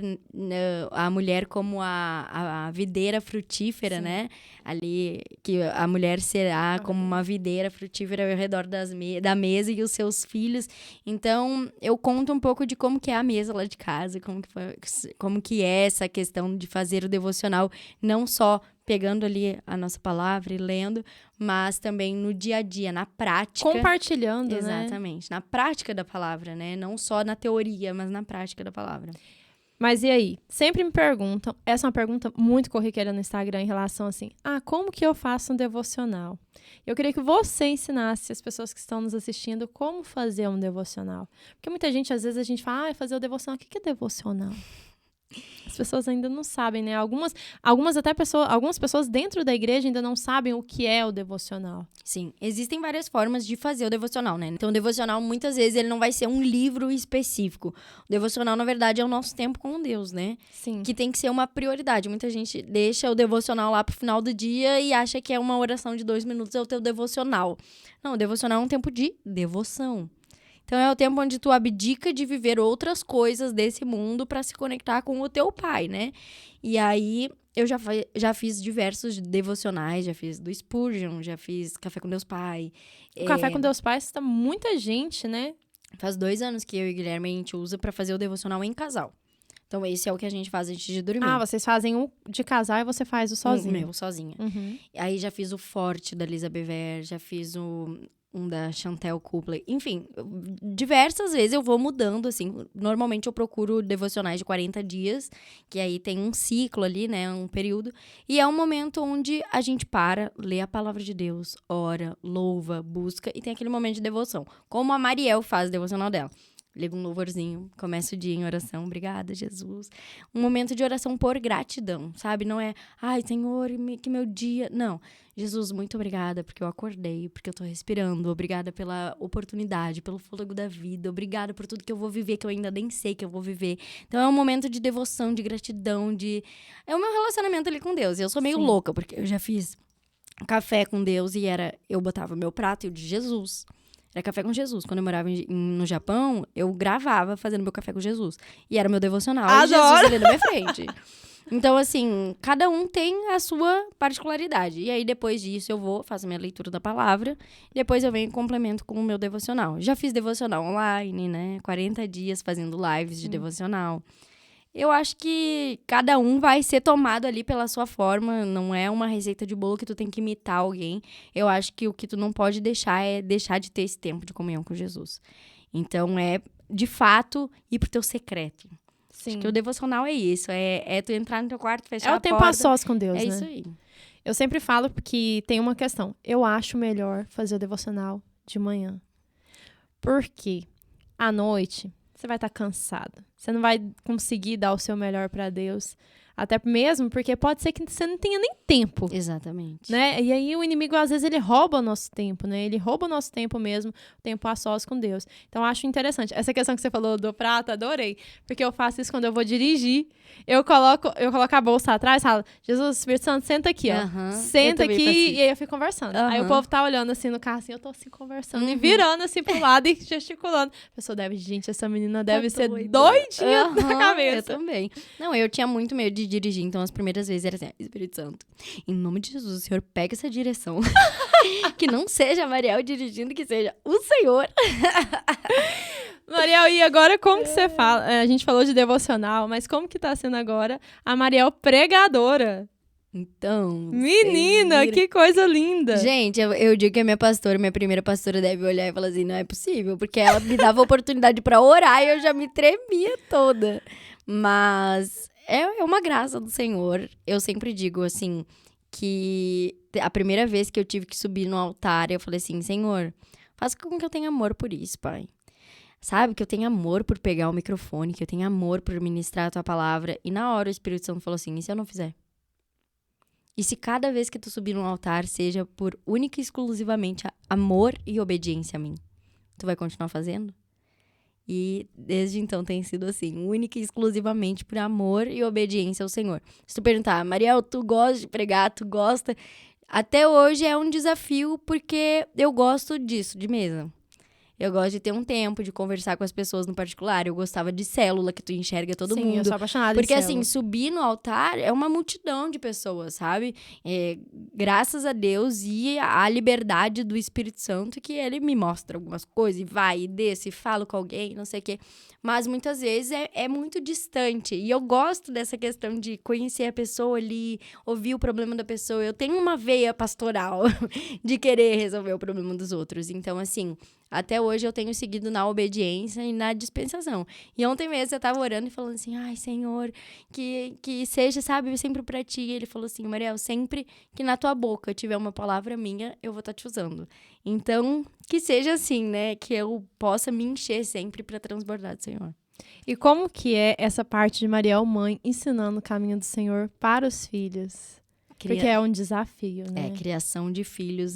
como a videira frutífera, né? Ali, que a mulher será como uma videira frutífera ao redor da mesa e os seus filhos. Então, eu conto um pouco de como que é a mesa lá de casa, como que é essa questão de fazer o devocional, não só pegando ali a nossa palavra e lendo, mas também no dia a dia, na prática. Compartilhando, Exatamente, na prática da palavra, né? Não só na teoria, mas na prática da palavra. Mas e aí? Sempre me perguntam, essa é uma pergunta muito corriqueira no Instagram em relação assim, como que eu faço um devocional? Eu queria que você ensinasse as pessoas que estão nos assistindo como fazer um devocional. Porque muita gente, às vezes, a gente fala, fazer o devocional, o que é devocional? As pessoas ainda não sabem, né? Algumas pessoas dentro da igreja ainda não sabem o que é o devocional. Sim, existem várias formas de fazer o devocional, né? Então, o devocional, muitas vezes, ele não vai ser um livro específico. O devocional, na verdade, é o nosso tempo com Deus, né? Sim. Que tem que ser uma prioridade. Muita gente deixa o devocional lá pro final do dia e acha que é uma oração de 2 minutos, é o teu devocional. Não, o devocional é um tempo de devoção. Então, é o tempo onde tu abdica de viver outras coisas desse mundo para se conectar com o teu pai, né? E aí, eu já fiz diversos devocionais, já fiz do Spurgeon, já fiz Café com Deus Pai. O Café com Deus Pai está muita gente, né? Faz 2 anos que eu e o Guilherme, a gente usa para fazer o devocional em casal. Então, esse é o que a gente faz antes de dormir. Vocês fazem o de casal e você faz o sozinho. Meu, sozinha. Uhum. Aí, já fiz o Forte, da Lisa Bever, já fiz um da Chantel Copley. Enfim, diversas vezes eu vou mudando, assim. Normalmente eu procuro devocionais de 40 dias, que aí tem um ciclo ali, né? Um período. E é um momento onde a gente para, lê a palavra de Deus, ora, louva, busca, e tem aquele momento de devoção. Como a Mariel faz o devocional dela. Liga um louvorzinho, começa o dia em oração. Obrigada, Jesus. Um momento de oração por gratidão, sabe? Não é, Senhor, que meu dia... Não. Jesus, muito obrigada porque eu acordei, porque eu tô respirando. Obrigada pela oportunidade, pelo fôlego da vida. Obrigada por tudo que eu vou viver, que eu ainda nem sei que eu vou viver. Então, é um momento de devoção, de gratidão, É o meu relacionamento ali com Deus. E eu sou meio louca, porque eu já fiz café com Deus e eu botava meu prato e o de Jesus. Era Café com Jesus. Quando eu morava no Japão, eu gravava fazendo meu Café com Jesus. E era meu devocional. Adoro! E Jesus ali na minha frente. Então, assim, cada um tem a sua particularidade. E aí, depois disso, faço minha leitura da palavra. Depois eu venho e complemento com o meu devocional. Já fiz devocional online, né? 40 dias fazendo lives de devocional. Eu acho que cada um vai ser tomado ali pela sua forma. Não é uma receita de bolo que tu tem que imitar alguém. Eu acho que o que tu não pode deixar é deixar de ter esse tempo de comunhão com Jesus. Então, de fato, ir pro teu secreto. Sim. Acho que o devocional é isso. É tu entrar no teu quarto, fechar a É porta. o tempo a sós com Deus, É né? isso aí. Eu sempre falo que tem uma questão. Eu acho melhor fazer o devocional de manhã. Por quê? À noite, você vai estar cansada. Você não vai conseguir dar o seu melhor para Deus. Até mesmo porque pode ser que você não tenha nem tempo. Exatamente. Né? E aí o inimigo, às vezes, ele rouba o nosso tempo, né? Ele rouba o nosso tempo mesmo, o tempo a sós com Deus. Então, eu acho interessante. Essa questão que você falou do prato, adorei. Porque eu faço isso quando eu vou dirigir. Eu coloco a bolsa atrás e falo, Jesus, Espírito Santo, senta aqui, ó. Aham, Senta eu também aqui faço isso. e aí eu fico conversando. Aí o Aham. povo tá olhando assim no carro, assim, eu tô assim conversando e virando assim pro lado e gesticulando. A pessoa deve, gente, essa menina deve ser doidinha da Aham, cabeça. Eu também. Não, eu tinha muito medo de dirigir, então as primeiras vezes era assim, Espírito Santo, em nome de Jesus, o Senhor pega essa direção. Que não seja a Mariel dirigindo, que seja o Senhor. Mariel, e agora como que você fala? A gente falou de devocional, mas como que tá sendo agora a Mariel pregadora? Então, Menina, vocês viram? que coisa linda! Gente, eu digo que a minha pastora, minha primeira pastora deve olhar e falar assim, não é possível, porque ela me dava oportunidade pra orar e eu já me tremia toda. Mas é uma graça do Senhor. Eu sempre digo assim, que a primeira vez que eu tive que subir no altar, eu falei assim, Senhor, faça com que eu tenha amor por isso, Pai. Sabe, que eu tenha amor por pegar o microfone, que eu tenha amor por ministrar a tua palavra. E na hora o Espírito Santo falou assim, e se eu não fizer? E se cada vez que tu subir no altar seja por única e exclusivamente amor e obediência a mim? Tu vai continuar fazendo? E desde então tem sido assim, única e exclusivamente por amor e obediência ao Senhor. Se tu perguntar, Mariel, tu gosta de pregar, tu gosta? Até hoje é um desafio porque eu gosto disso, de mesa. Eu gosto de ter um tempo de conversar com as pessoas no particular. Eu gostava de célula, que tu enxerga todo Sim, mundo. eu sou apaixonada Porque, em assim, célula. subir no altar é uma multidão de pessoas, sabe? Graças a Deus e a liberdade do Espírito Santo, que ele me mostra algumas coisas e vai, e desce, e fala com alguém, não sei o quê. Mas muitas vezes é muito distante. E eu gosto dessa questão de conhecer a pessoa ali, ouvir o problema da pessoa. Eu tenho uma veia pastoral de querer resolver o problema dos outros. Então, assim, até hoje eu tenho seguido na obediência e na dispensação. E ontem mesmo eu tava orando e falando assim, ai, Senhor, que seja, sabe, sempre pra ti. E ele falou assim, Mariel, sempre que na tua boca tiver uma palavra minha, eu vou estar te usando. Então, que seja assim, né, que eu possa me encher sempre pra transbordar do Senhor. E como que é essa parte de Mariel mãe ensinando o caminho do Senhor para os filhos? Porque é um desafio, né? Criação de filhos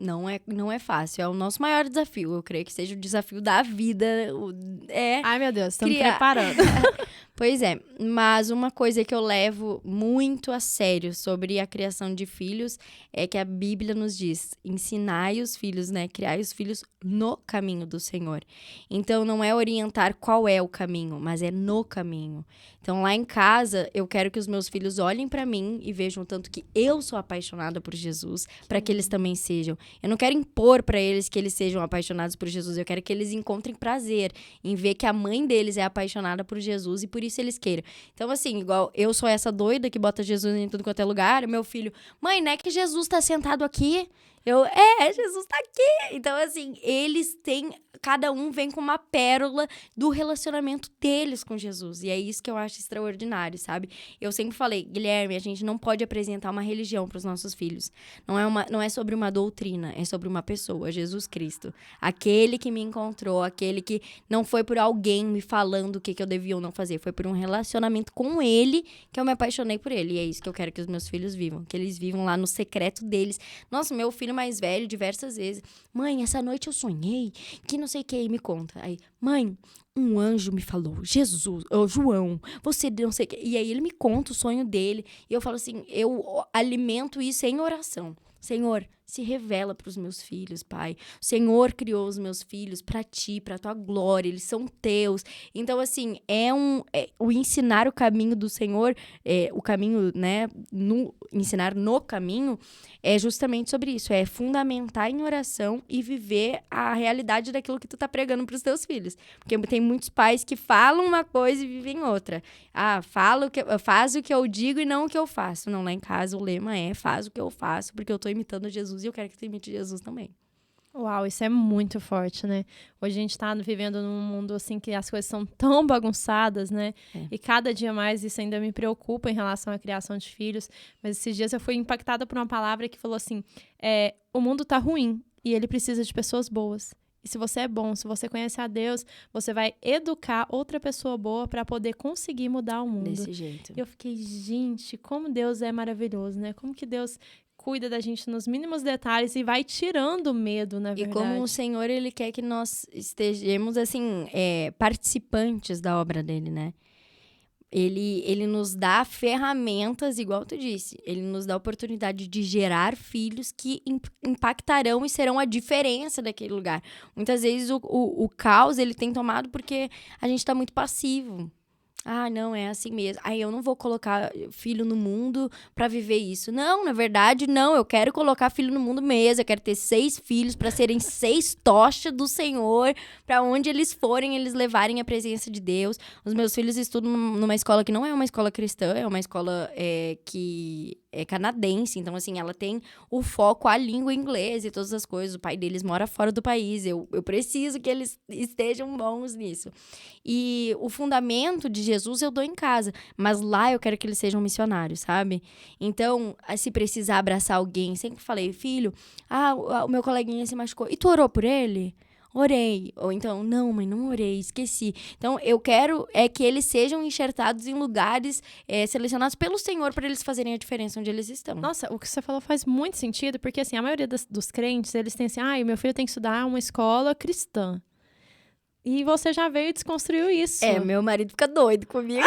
não é fácil, é o nosso maior desafio. Eu creio que seja o desafio da vida. Ai, meu Deus, estamos criar. preparando. Pois é, mas uma coisa que eu levo muito a sério sobre a criação de filhos é que a Bíblia nos diz, ensinai os filhos, né, criai os filhos no caminho do Senhor. Então, não é orientar qual é o caminho, mas é no caminho. Então, lá em casa, eu quero que os meus filhos olhem pra mim e vejam o tanto que eu sou apaixonada por Jesus, para que eles também sejam. Eu não quero impor pra eles que eles sejam apaixonados por Jesus, eu quero que eles encontrem prazer em ver que a mãe deles é apaixonada por Jesus e por isso eles queiram. Então, assim, igual eu sou essa doida que bota Jesus em tudo quanto é lugar, meu filho, mãe, não é que Jesus tá sentado aqui? Jesus tá aqui. Então, assim, eles têm, cada um vem com uma pérola do relacionamento deles com Jesus. E é isso que eu acho extraordinário, sabe? Eu sempre falei, Guilherme, a gente não pode apresentar uma religião para os nossos filhos. Não é sobre uma doutrina, é sobre uma pessoa, Jesus Cristo. Aquele que me encontrou, aquele que não foi por alguém me falando o que eu devia ou não fazer. Foi por um relacionamento com ele que eu me apaixonei por ele. E é isso que eu quero que os meus filhos vivam. Que eles vivam lá no secreto deles. Nossa, meu filho mais velho, diversas vezes. Mãe, essa noite eu sonhei que não sei o que. E me conta. Aí, mãe, um anjo me falou, João, você não sei o que. E aí ele me conta o sonho dele. E eu falo assim, eu alimento isso em oração. Senhor, se revela para os meus filhos, Pai. O Senhor criou os meus filhos para ti, para tua glória. Eles são teus. Então, assim, o ensinar o caminho do Senhor, o caminho, né, ensinar no caminho, é justamente sobre isso. É fundamentar em oração e viver a realidade daquilo que tu tá pregando pros teus filhos. Porque tem muitos pais que falam uma coisa e vivem outra. Faz o que eu digo e não o que eu faço. Não, lá em casa o lema é, faz o que eu faço, porque eu tô imitando Jesus e eu quero que tu imite Jesus também. Uau, isso é muito forte, né? Hoje a gente tá vivendo num mundo, assim, que as coisas são tão bagunçadas, né? E cada dia mais isso ainda me preocupa em relação à criação de filhos. Mas esses dias eu fui impactada por uma palavra que falou assim, o mundo tá ruim e ele precisa de pessoas boas. E se você é bom, se você conhece a Deus, você vai educar outra pessoa boa para poder conseguir mudar o mundo. Desse jeito. E eu fiquei, gente, como Deus é maravilhoso, né? Como que Deus cuida da gente nos mínimos detalhes e vai tirando o medo, na verdade. E como o Senhor, Ele quer que nós estejamos, assim, participantes da obra dele, né? Ele nos dá ferramentas, igual tu disse. Ele nos dá a oportunidade de gerar filhos que impactarão e serão a diferença daquele lugar. Muitas vezes o caos, ele tem tomado porque a gente tá muito passivo. Ah, não, é assim mesmo. Aí eu não vou colocar filho no mundo pra viver isso. Não, na verdade, não. Eu quero colocar filho no mundo mesmo. Eu quero ter 6 filhos pra serem 6 tochas do Senhor. Pra onde eles forem, eles levarem a presença de Deus. Os meus filhos estudam numa escola que não é uma escola cristã. É uma escola que é canadense. Então, assim, ela tem o foco à língua inglesa e todas as coisas. O pai deles mora fora do país. Eu preciso que eles estejam bons nisso. E o fundamento de Jesus eu dou em casa, mas lá eu quero que eles sejam missionários, sabe? Então, se precisar abraçar alguém, sempre falei, filho, o meu coleguinha se machucou, e tu orou por ele? Orei. Ou então, não, mãe, não orei, esqueci. Então, eu quero que eles sejam enxertados em lugares selecionados pelo Senhor para eles fazerem a diferença onde eles estão. Nossa, o que você falou faz muito sentido, porque assim, a maioria dos crentes, eles têm assim, o meu filho tem que estudar uma escola cristã. E você já veio e desconstruiu isso. Meu marido fica doido comigo.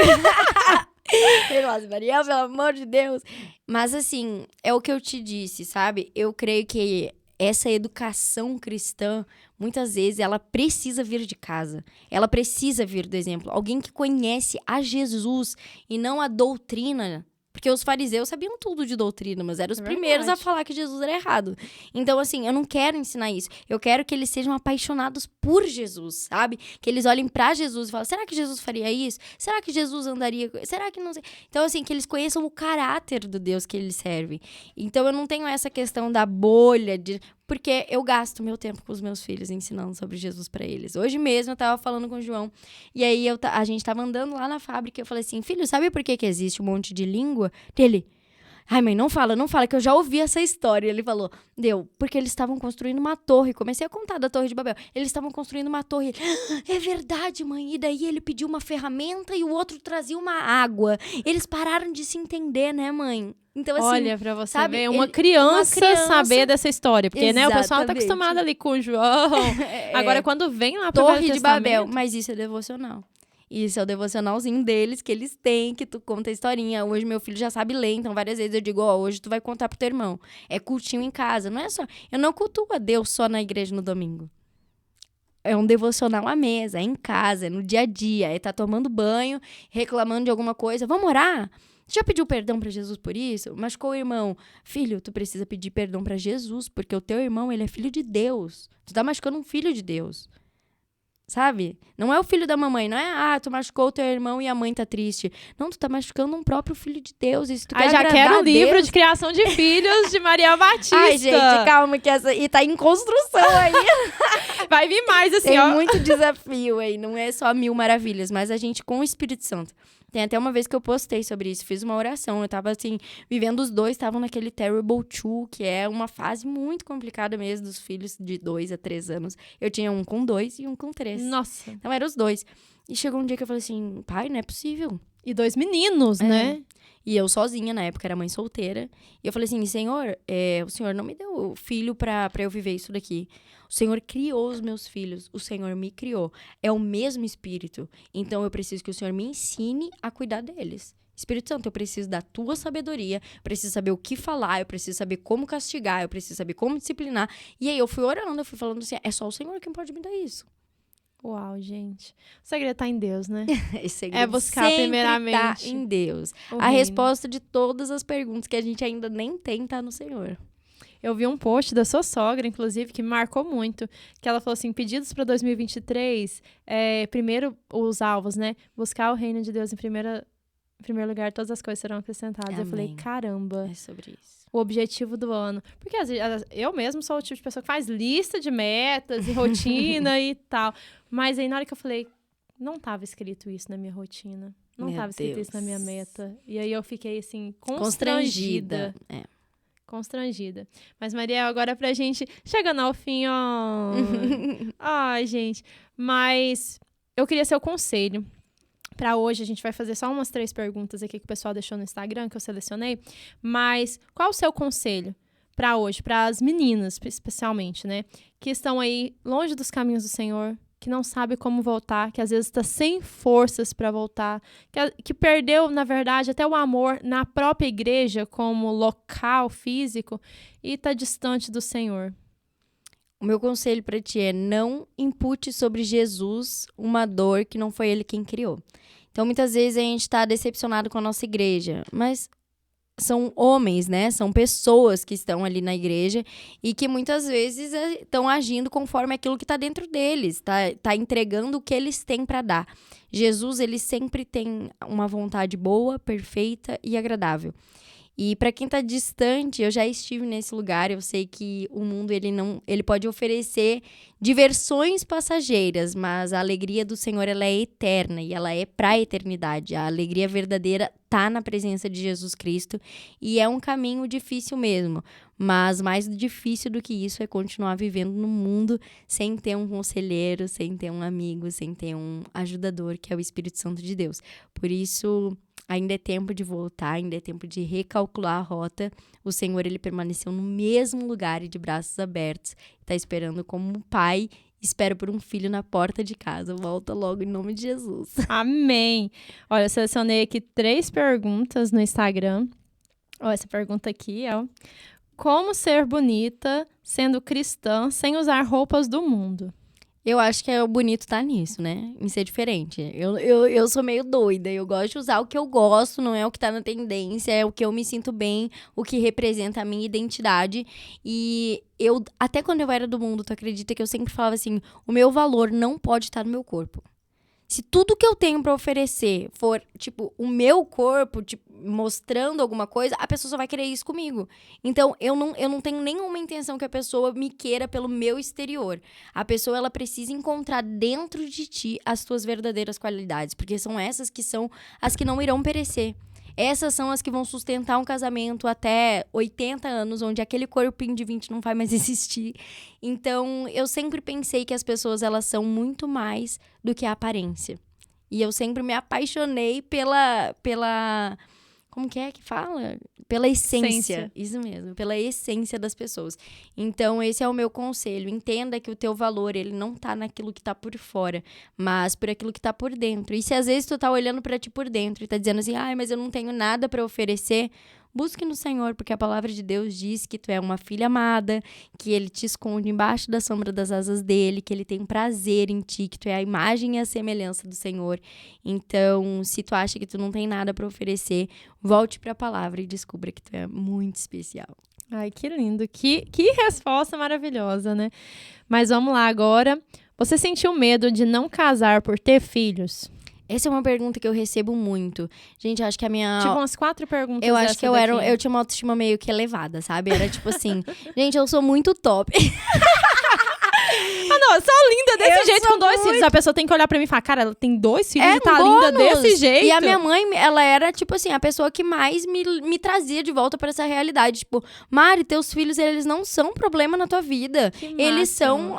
Ele fala assim, Maria, pelo amor de Deus. Mas assim, é o que eu te disse, sabe? Eu creio que essa educação cristã, muitas vezes, ela precisa vir de casa. Ela precisa vir do exemplo. Alguém que conhece a Jesus e não a doutrina. Porque os fariseus sabiam tudo de doutrina, mas eram os primeiros a falar que Jesus era errado. Então, assim, eu não quero ensinar isso. Eu quero que eles sejam apaixonados por Jesus, sabe? Que eles olhem pra Jesus e falem, será que Jesus faria isso? Será que Jesus andaria? Será que não sei? Então, assim, que eles conheçam o caráter do Deus que eles servem. Então, eu não tenho essa questão da bolha, porque eu gasto meu tempo com os meus filhos ensinando sobre Jesus pra eles. Hoje mesmo eu tava falando com o João, e aí a gente tava andando lá na fábrica, e eu falei assim, filho, sabe por que existe um monte de língua? Dele, ai mãe, não fala, que eu já ouvi essa história. Ele falou, porque eles estavam construindo uma torre. Comecei a contar da Torre de Babel. Eles estavam construindo uma torre. É verdade, mãe. E daí ele pediu uma ferramenta e o outro trazia uma água. Eles pararam de se entender, né, mãe? Então, assim, olha, pra você sabe, ver, uma criança saber dessa história. Porque, né, o pessoal tá Exatamente. acostumado ali com o João. Agora, quando vem lá pro Torre Velho de Babel. Testamento... Mas isso é devocional. Isso é o devocionalzinho deles, que eles têm, que tu conta a historinha. Hoje meu filho já sabe ler, então várias vezes eu digo, hoje tu vai contar pro teu irmão. É cultinho em casa, não é só... Eu não cultuo a Deus só na igreja no domingo. É um devocional à mesa, é em casa, é no dia a dia. É tá tomando banho, reclamando de alguma coisa. Vamos orar? Já pediu perdão pra Jesus por isso? Machucou o irmão. Filho, tu precisa pedir perdão pra Jesus, porque o teu irmão, ele é filho de Deus. Tu tá machucando um filho de Deus. Sabe? Não é o filho da mamãe, não é, tu machucou o teu irmão e a mãe tá triste. Não, tu tá machucando um próprio filho de Deus. E se tu quer já agradar quero o livro Deus... de criação de filhos de Maria Batista. Ai, gente, calma, que essa... E tá em construção aí. Vai vir mais, assim, Tem ó. muito desafio aí, não é só 1000 maravilhas, mas a gente com o Espírito Santo. Tem até uma vez que eu postei sobre isso, fiz uma oração. Eu tava, assim, vivendo os dois, estavam naquele Terrible Two, que é uma fase muito complicada mesmo dos filhos de 2 a 3 anos. Eu tinha um com 2 e um com 3. Nossa. Então, eram os dois. E chegou um dia que eu falei assim, pai, não é possível. E 2 meninos, né? E eu sozinha, na época, era mãe solteira. E eu falei assim, Senhor, o Senhor não me deu filho pra eu viver isso daqui. O Senhor criou os meus filhos. O Senhor me criou. É o mesmo Espírito. Então, eu preciso que o Senhor me ensine a cuidar deles. Espírito Santo, eu preciso da tua sabedoria. Preciso saber o que falar. Eu preciso saber como castigar. Eu preciso saber como disciplinar. E aí, eu fui orando. Eu fui falando assim, é só o Senhor quem pode me dar isso. Uau, gente. O segredo tá em Deus, né? É buscar primeiramente tá em Deus. o A reino. resposta de todas as perguntas que a gente ainda nem tem tá no Senhor. Eu vi um post da sua sogra, inclusive, que me marcou muito. Que ela falou assim, pedidos para 2023, primeiro os alvos, né? Buscar o reino de Deus em primeiro Em primeiro lugar, todas as coisas serão acrescentadas. Eu falei, Amém. caramba, É sobre isso. o objetivo do ano. Porque às vezes, eu mesmo sou o tipo de pessoa que faz lista de metas e rotina e tal. Mas aí na hora que eu falei, não estava escrito isso na minha rotina. Não Meu estava escrito Deus. isso na minha meta. E aí eu fiquei assim, Constrangida. É. Constrangida. Mas, Mariel, agora pra gente... Chegando ao fim, ó... Ai, gente. Mas eu queria seu conselho. Pra hoje, a gente vai fazer só umas 3 perguntas aqui que o pessoal deixou no Instagram, que eu selecionei. Mas qual o seu conselho pra hoje? Para as meninas, especialmente, né? Que estão aí longe dos caminhos do Senhor, que não sabe como voltar, que às vezes está sem forças para voltar, que perdeu, na verdade, até o amor na própria igreja como local físico e está distante do Senhor. O meu conselho para ti é não impute sobre Jesus uma dor que não foi ele quem criou. Então, muitas vezes a gente está decepcionado com a nossa igreja, mas são homens, né? São pessoas que estão ali na igreja e que muitas vezes estão agindo conforme aquilo que está dentro deles, tá entregando o que eles têm para dar. Jesus, ele sempre tem uma vontade boa, perfeita e agradável. E para quem tá distante, eu já estive nesse lugar, eu sei que o mundo ele pode oferecer diversões passageiras, mas a alegria do Senhor ela é eterna e ela é para a eternidade. A alegria verdadeira tá na presença de Jesus Cristo e é um caminho difícil mesmo, mas mais difícil do que isso é continuar vivendo no mundo sem ter um conselheiro, sem ter um amigo, sem ter um ajudador, que é o Espírito Santo de Deus. Por isso, ainda é tempo de voltar, ainda é tempo de recalcular a rota. O Senhor, ele permaneceu no mesmo lugar e de braços abertos. Está esperando como um pai espera por um filho na porta de casa. Volta logo em nome de Jesus. Amém! Olha, eu selecionei aqui 3 perguntas no Instagram. Ó, essa pergunta aqui, ó. Como ser bonita sendo cristã sem usar roupas do mundo? Eu acho que o bonito tá nisso, né? Em ser diferente. Eu sou meio doida. Eu gosto de usar o que eu gosto, não é o que tá na tendência, é o que eu me sinto bem, o que representa a minha identidade. E eu, até quando eu era do mundo, tu acredita que eu sempre falava assim, o meu valor não pode estar no meu corpo. Se tudo que eu tenho pra oferecer for, tipo, o meu corpo, tipo, mostrando alguma coisa, a pessoa só vai querer isso comigo. Então, eu não tenho nenhuma intenção que a pessoa me queira pelo meu exterior. A pessoa, ela precisa encontrar dentro de ti as tuas verdadeiras qualidades, porque são essas que são as que não irão perecer. Essas são as que vão sustentar um casamento até 80 anos, onde aquele corpinho de 20 não vai mais existir. Então, eu sempre pensei que as pessoas, elas são muito mais do que a aparência. E eu sempre me apaixonei pela como que é que fala? Pela essência. Isso mesmo, pela essência das pessoas. Então, esse é o meu conselho. Entenda que o teu valor, ele não tá naquilo que tá por fora, mas por aquilo que tá por dentro. E se às vezes tu tá olhando pra ti por dentro e tá dizendo assim, ai, mas eu não tenho nada pra oferecer, busque no Senhor, porque a palavra de Deus diz que tu é uma filha amada, que ele te esconde embaixo da sombra das asas dele, que ele tem prazer em ti, que tu é a imagem e a semelhança do Senhor. Então, se tu acha que tu não tem nada pra oferecer, volte pra palavra e descubra que tu é muito especial. Ai, que lindo. Que resposta maravilhosa, né? Mas vamos lá agora. Você sentiu medo de não casar por ter filhos? Essa é uma pergunta que eu recebo muito. Gente, eu acho que a minha... Tive umas 4 perguntas. Eu acho que eu daqui. tinha uma autoestima meio que elevada, sabe? Era tipo assim, gente, eu sou muito top. Ah, não, eu sou linda desse jeito com 2 filhos. A pessoa tem que olhar pra mim e falar, cara, ela tem 2 filhos e tá linda desse jeito. E a minha mãe, ela era, tipo assim, a pessoa que mais me trazia de volta pra essa realidade. Tipo, Mari, teus filhos, eles não são problema na tua vida. Eles são,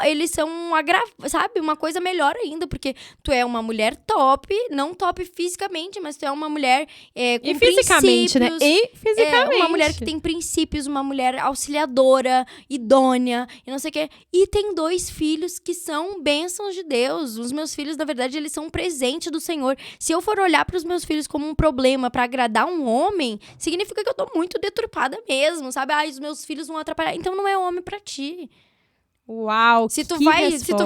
sabe, uma coisa melhor ainda, porque tu é uma mulher top, não top fisicamente, mas tu é uma mulher com e fisicamente, princípios, né? E fisicamente. Uma mulher que tem princípios, uma mulher auxiliadora, idônea, e não sei o quê. E tem 2 filhos que são bênçãos de Deus. Os meus filhos, na verdade, eles são um presente do Senhor. Se eu for olhar para os meus filhos como um problema para agradar um homem, significa que eu tô muito deturpada mesmo, sabe? Ai, os meus filhos vão atrapalhar. Então não é homem para ti. Uau, se tu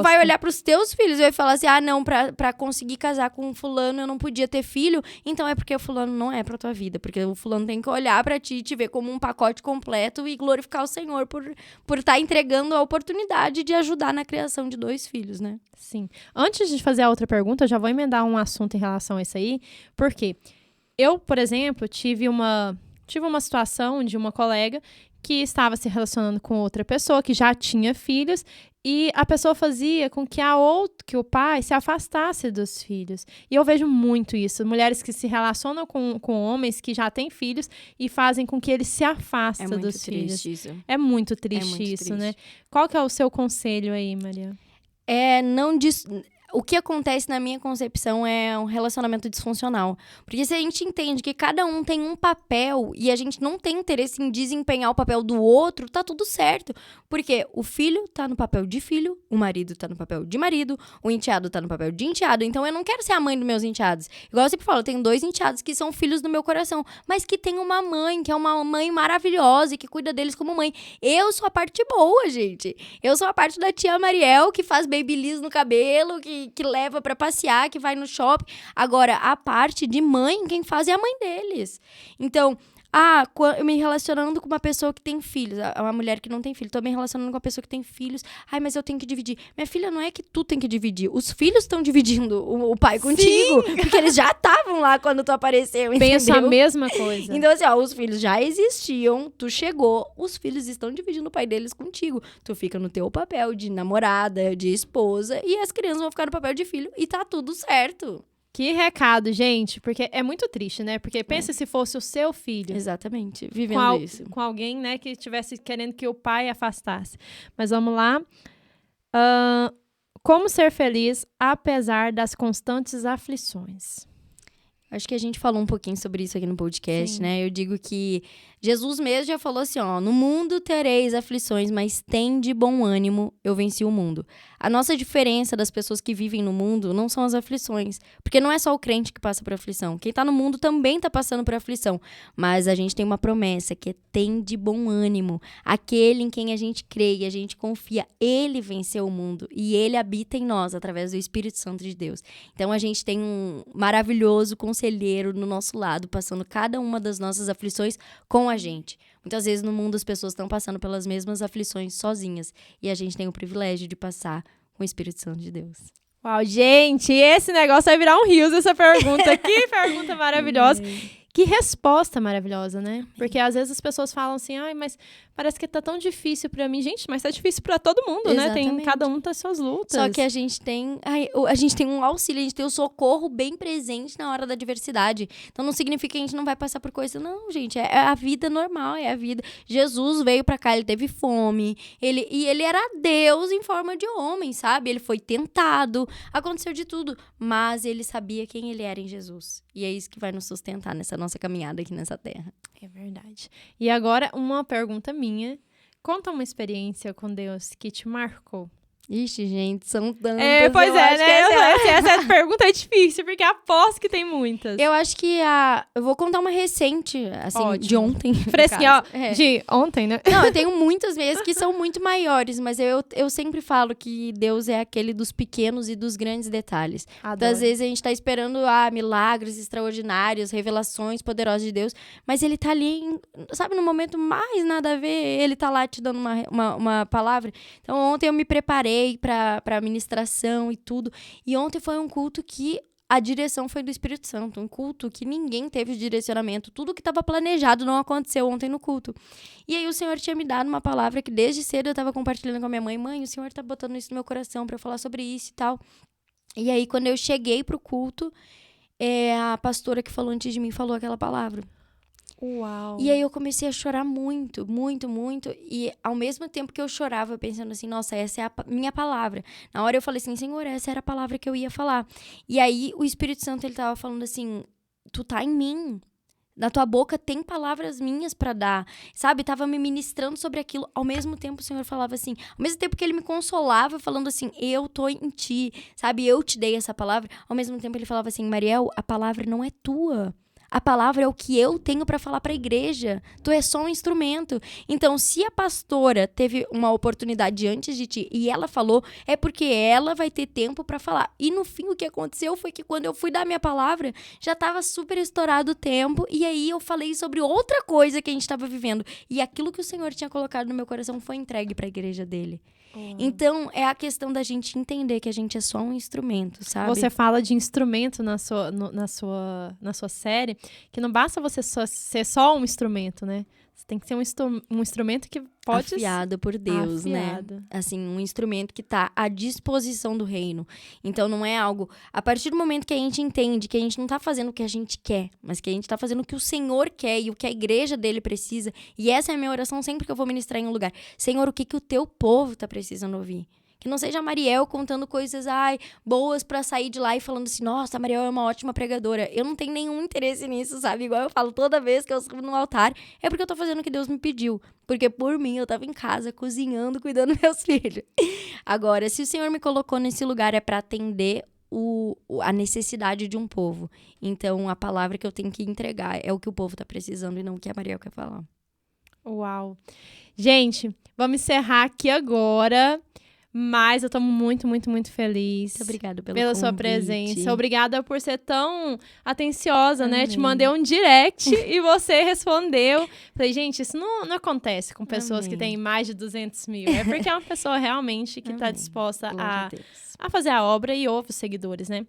vai olhar pros teus filhos e vai falar assim, ah, não, pra conseguir casar com um fulano eu não podia ter filho, então é porque o fulano não é pra tua vida, porque o fulano tem que olhar pra ti e te ver como um pacote completo e glorificar o Senhor por estar entregando a oportunidade de ajudar na criação de 2 filhos, né? Sim. Antes de fazer a outra pergunta, eu já vou emendar um assunto em relação a isso aí, porque Eu, por exemplo, tive uma situação de uma colega que estava se relacionando com outra pessoa que já tinha filhos e a pessoa fazia com que que o pai se afastasse dos filhos. E eu vejo muito isso. Mulheres que se relacionam com homens que já têm filhos e fazem com que eles se afastem dos filhos. Isso. É muito triste isso, né? Qual que é o seu conselho aí, Maria? O que acontece na minha concepção é um relacionamento disfuncional. Porque se a gente entende que cada um tem um papel e a gente não tem interesse em desempenhar o papel do outro, tá tudo certo. Porque o filho tá no papel de filho, o marido tá no papel de marido, o enteado tá no papel de enteado. Então eu não quero ser a mãe dos meus enteados. Igual eu sempre falo, eu tenho 2 enteados que são filhos do meu coração, mas que tem uma mãe, que é uma mãe maravilhosa e que cuida deles como mãe. Eu sou a parte boa, gente. Eu sou a parte da tia Mariel, que faz babyliss no cabelo, que leva pra passear, que vai no shopping. Agora, a parte de mãe, quem faz é a mãe deles. Então, eu me relacionando com uma pessoa que tem filhos, uma mulher que não tem filho, tô me relacionando com uma pessoa que tem filhos, mas eu tenho que dividir. Minha filha, não é que tu tem que dividir, os filhos estão dividindo o pai contigo, porque eles já estavam lá quando tu apareceu, entendeu? Penso a mesma coisa. Então, assim, os filhos já existiam, tu chegou, os filhos estão dividindo o pai deles contigo. Tu fica no teu papel de namorada, de esposa, e as crianças vão ficar no papel de filho, e tá tudo certo. Que recado, gente, porque é muito triste, né? Porque pensa se fosse o seu filho. Exatamente, vivendo isso. Com alguém, né, que estivesse querendo que o pai afastasse. Mas vamos lá. Como ser feliz apesar das constantes aflições? Acho que a gente falou um pouquinho sobre isso aqui no podcast, né? Eu digo que Jesus mesmo já falou assim, no mundo tereis aflições, mas tem de bom ânimo, eu venci o mundo. A nossa diferença das pessoas que vivem no mundo não são as aflições, porque não é só o crente que passa por aflição. Quem tá no mundo também tá passando por aflição, mas a gente tem uma promessa que é tem de bom ânimo. Aquele em quem a gente crê e a gente confia, ele venceu o mundo e ele habita em nós através do Espírito Santo de Deus. Então a gente tem um maravilhoso conselheiro no nosso lado, passando cada uma das nossas aflições com a gente. Muitas vezes no mundo as pessoas estão passando pelas mesmas aflições sozinhas e a gente tem o privilégio de passar com o Espírito Santo de Deus. Uau, gente, esse negócio vai virar um rios, essa pergunta. Que pergunta maravilhosa. Que resposta maravilhosa, né? Porque às vezes as pessoas falam assim, mas parece que tá tão difícil pra mim. Gente, mas tá difícil pra todo mundo, Exatamente. né? Cada um tem suas lutas. Só que a gente tem um auxílio, a gente tem o socorro bem presente na hora da adversidade. Então não significa que a gente não vai passar por coisa, não, gente. É a vida normal, é a vida. Jesus veio pra cá, ele teve fome. Ele era Deus em forma de homem, sabe? Ele foi tentado, aconteceu de tudo. Mas ele sabia quem ele era em Jesus. E é isso que vai nos sustentar nessa nossa caminhada aqui nessa terra. É verdade. E agora, uma pergunta minha. Conta uma experiência com Deus que te marcou. Ixi, gente, são tantas. Pois é, né? Essa pergunta é difícil, porque aposto que tem muitas. Eu acho que eu vou contar uma recente, assim, Ótimo. de ontem. Fresquinha, de ontem, né? Não, eu tenho muitas vezes que são muito maiores, mas eu sempre falo que Deus é aquele dos pequenos e dos grandes detalhes. Então, às vezes a gente tá esperando milagres extraordinários, revelações poderosas de Deus, mas ele tá ali, sabe, no momento mais nada a ver, ele tá lá te dando uma palavra. Então, ontem eu me preparei pra ministração e tudo. E ontem foi um culto que a direção foi do Espírito Santo. Um culto que ninguém teve direcionamento. Tudo que estava planejado não aconteceu ontem no culto. E aí o Senhor tinha me dado uma palavra que desde cedo eu estava compartilhando com a minha mãe. Mãe, o Senhor tá botando isso no meu coração pra eu falar sobre isso e tal. E aí quando eu cheguei pro culto, a pastora que falou antes de mim falou aquela palavra. Uau. E aí eu comecei a chorar muito, muito, muito. E ao mesmo tempo que eu chorava, pensando assim, nossa, essa é a minha palavra. Na hora eu falei assim, Senhor, essa era a palavra que eu ia falar. E aí o Espírito Santo, ele tava falando assim, tu tá em mim. Na tua boca tem palavras minhas pra dar. Sabe? Tava me ministrando sobre aquilo. Ao mesmo tempo o Senhor falava assim, ao mesmo tempo que ele me consolava, falando assim, eu tô em ti. Sabe? Eu te dei essa palavra. Ao mesmo tempo ele falava assim, Mariel, a palavra não é tua. A palavra é o que eu tenho para falar para a igreja. Tu é só um instrumento. Então, se a pastora teve uma oportunidade antes de ti e ela falou, é porque ela vai ter tempo para falar. E no fim, o que aconteceu foi que quando eu fui dar minha palavra, já estava super estourado o tempo. E aí eu falei sobre outra coisa que a gente estava vivendo. E aquilo que o Senhor tinha colocado no meu coração foi entregue para a igreja dele. Então, é a questão da gente entender que a gente é só um instrumento, sabe? Você fala de instrumento na sua série, que não basta você ser só um instrumento, né? Você tem que ser um instrumento que pode... Afiado por Deus, Afiado. né? Assim, um instrumento que tá à disposição do reino. Então, não é algo... A partir do momento que a gente entende que a gente não tá fazendo o que a gente quer, mas que a gente tá fazendo o que o Senhor quer e o que a igreja dele precisa. E essa é a minha oração sempre que eu vou ministrar em um lugar. Senhor, o que o teu povo tá precisando ouvir? Que não seja a Mariel contando coisas boas pra sair de lá e falando assim, nossa, a Mariel é uma ótima pregadora. Eu não tenho nenhum interesse nisso, sabe? Igual eu falo toda vez que eu subo no altar, é porque eu tô fazendo o que Deus me pediu. Porque por mim, eu tava em casa, cozinhando, cuidando dos meus filhos. Agora, se o Senhor me colocou nesse lugar, é pra atender a necessidade de um povo. Então, a palavra que eu tenho que entregar é o que o povo tá precisando e não o que a Mariel quer falar. Uau! Gente, vamos encerrar aqui agora... Mas eu tô muito, muito, muito feliz. Muito obrigada pela convite. Sua presença. Obrigada por ser tão atenciosa, né? Te mandei um direct e você respondeu. Falei, gente, isso não acontece com pessoas que têm mais de 200 mil. É porque é uma pessoa realmente que tá disposta a fazer a obra e ouve os seguidores, né?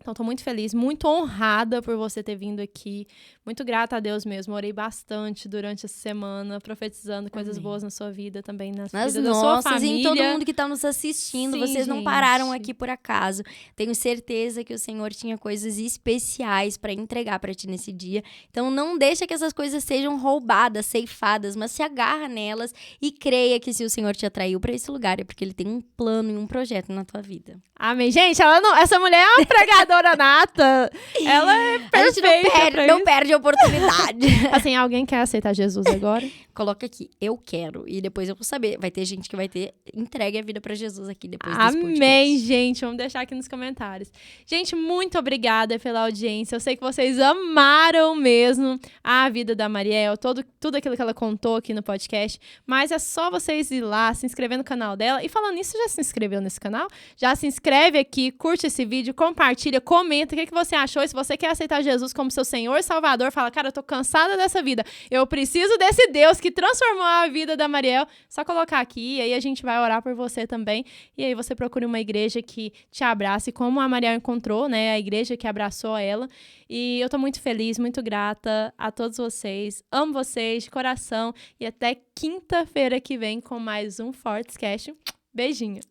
Então, tô muito feliz, muito honrada por você ter vindo aqui. Muito grata a Deus mesmo. Orei bastante durante essa semana, profetizando coisas boas na sua vida também, na vida da sua família. E em todo mundo que tá nos assistindo. Sim, vocês não gente. pararam aqui por acaso. Tenho certeza que o Senhor tinha coisas especiais pra entregar pra ti nesse dia. Então, não deixa que essas coisas sejam roubadas, ceifadas, mas se agarra nelas e creia que se o Senhor te atraiu pra esse lugar, é porque Ele tem um plano e um projeto na tua vida. Amém. Gente, essa mulher é uma pregadora nata. Ela é perfeita. A gente não perde a oportunidade. Assim, alguém quer aceitar Jesus agora? Coloca aqui, eu quero. E depois eu vou saber. Vai ter gente que vai ter entregue a vida pra Jesus aqui depois desse podcast. Amém, gente. Vamos deixar aqui nos comentários. Gente, muito obrigada pela audiência. Eu sei que vocês amaram mesmo a vida da Mariel, tudo aquilo que ela contou aqui no podcast. Mas é só vocês ir lá, se inscrever no canal dela. E falando nisso, já se inscreveu nesse canal? Já se inscreve aqui, curte esse vídeo, compartilha, comenta o que você achou. E se você quer aceitar Jesus como seu Senhor e Salvador, fala, cara, eu tô cansada dessa vida. Eu preciso desse Deus que transformou a vida da Mariel. Só colocar aqui, e aí a gente vai orar por você também. E aí você procura uma igreja que te abrace, como a Mariel encontrou, né? A igreja que abraçou ela. E eu tô muito feliz, muito grata a todos vocês. Amo vocês de coração. E até quinta-feira que vem com mais um Fortescast. Beijinho!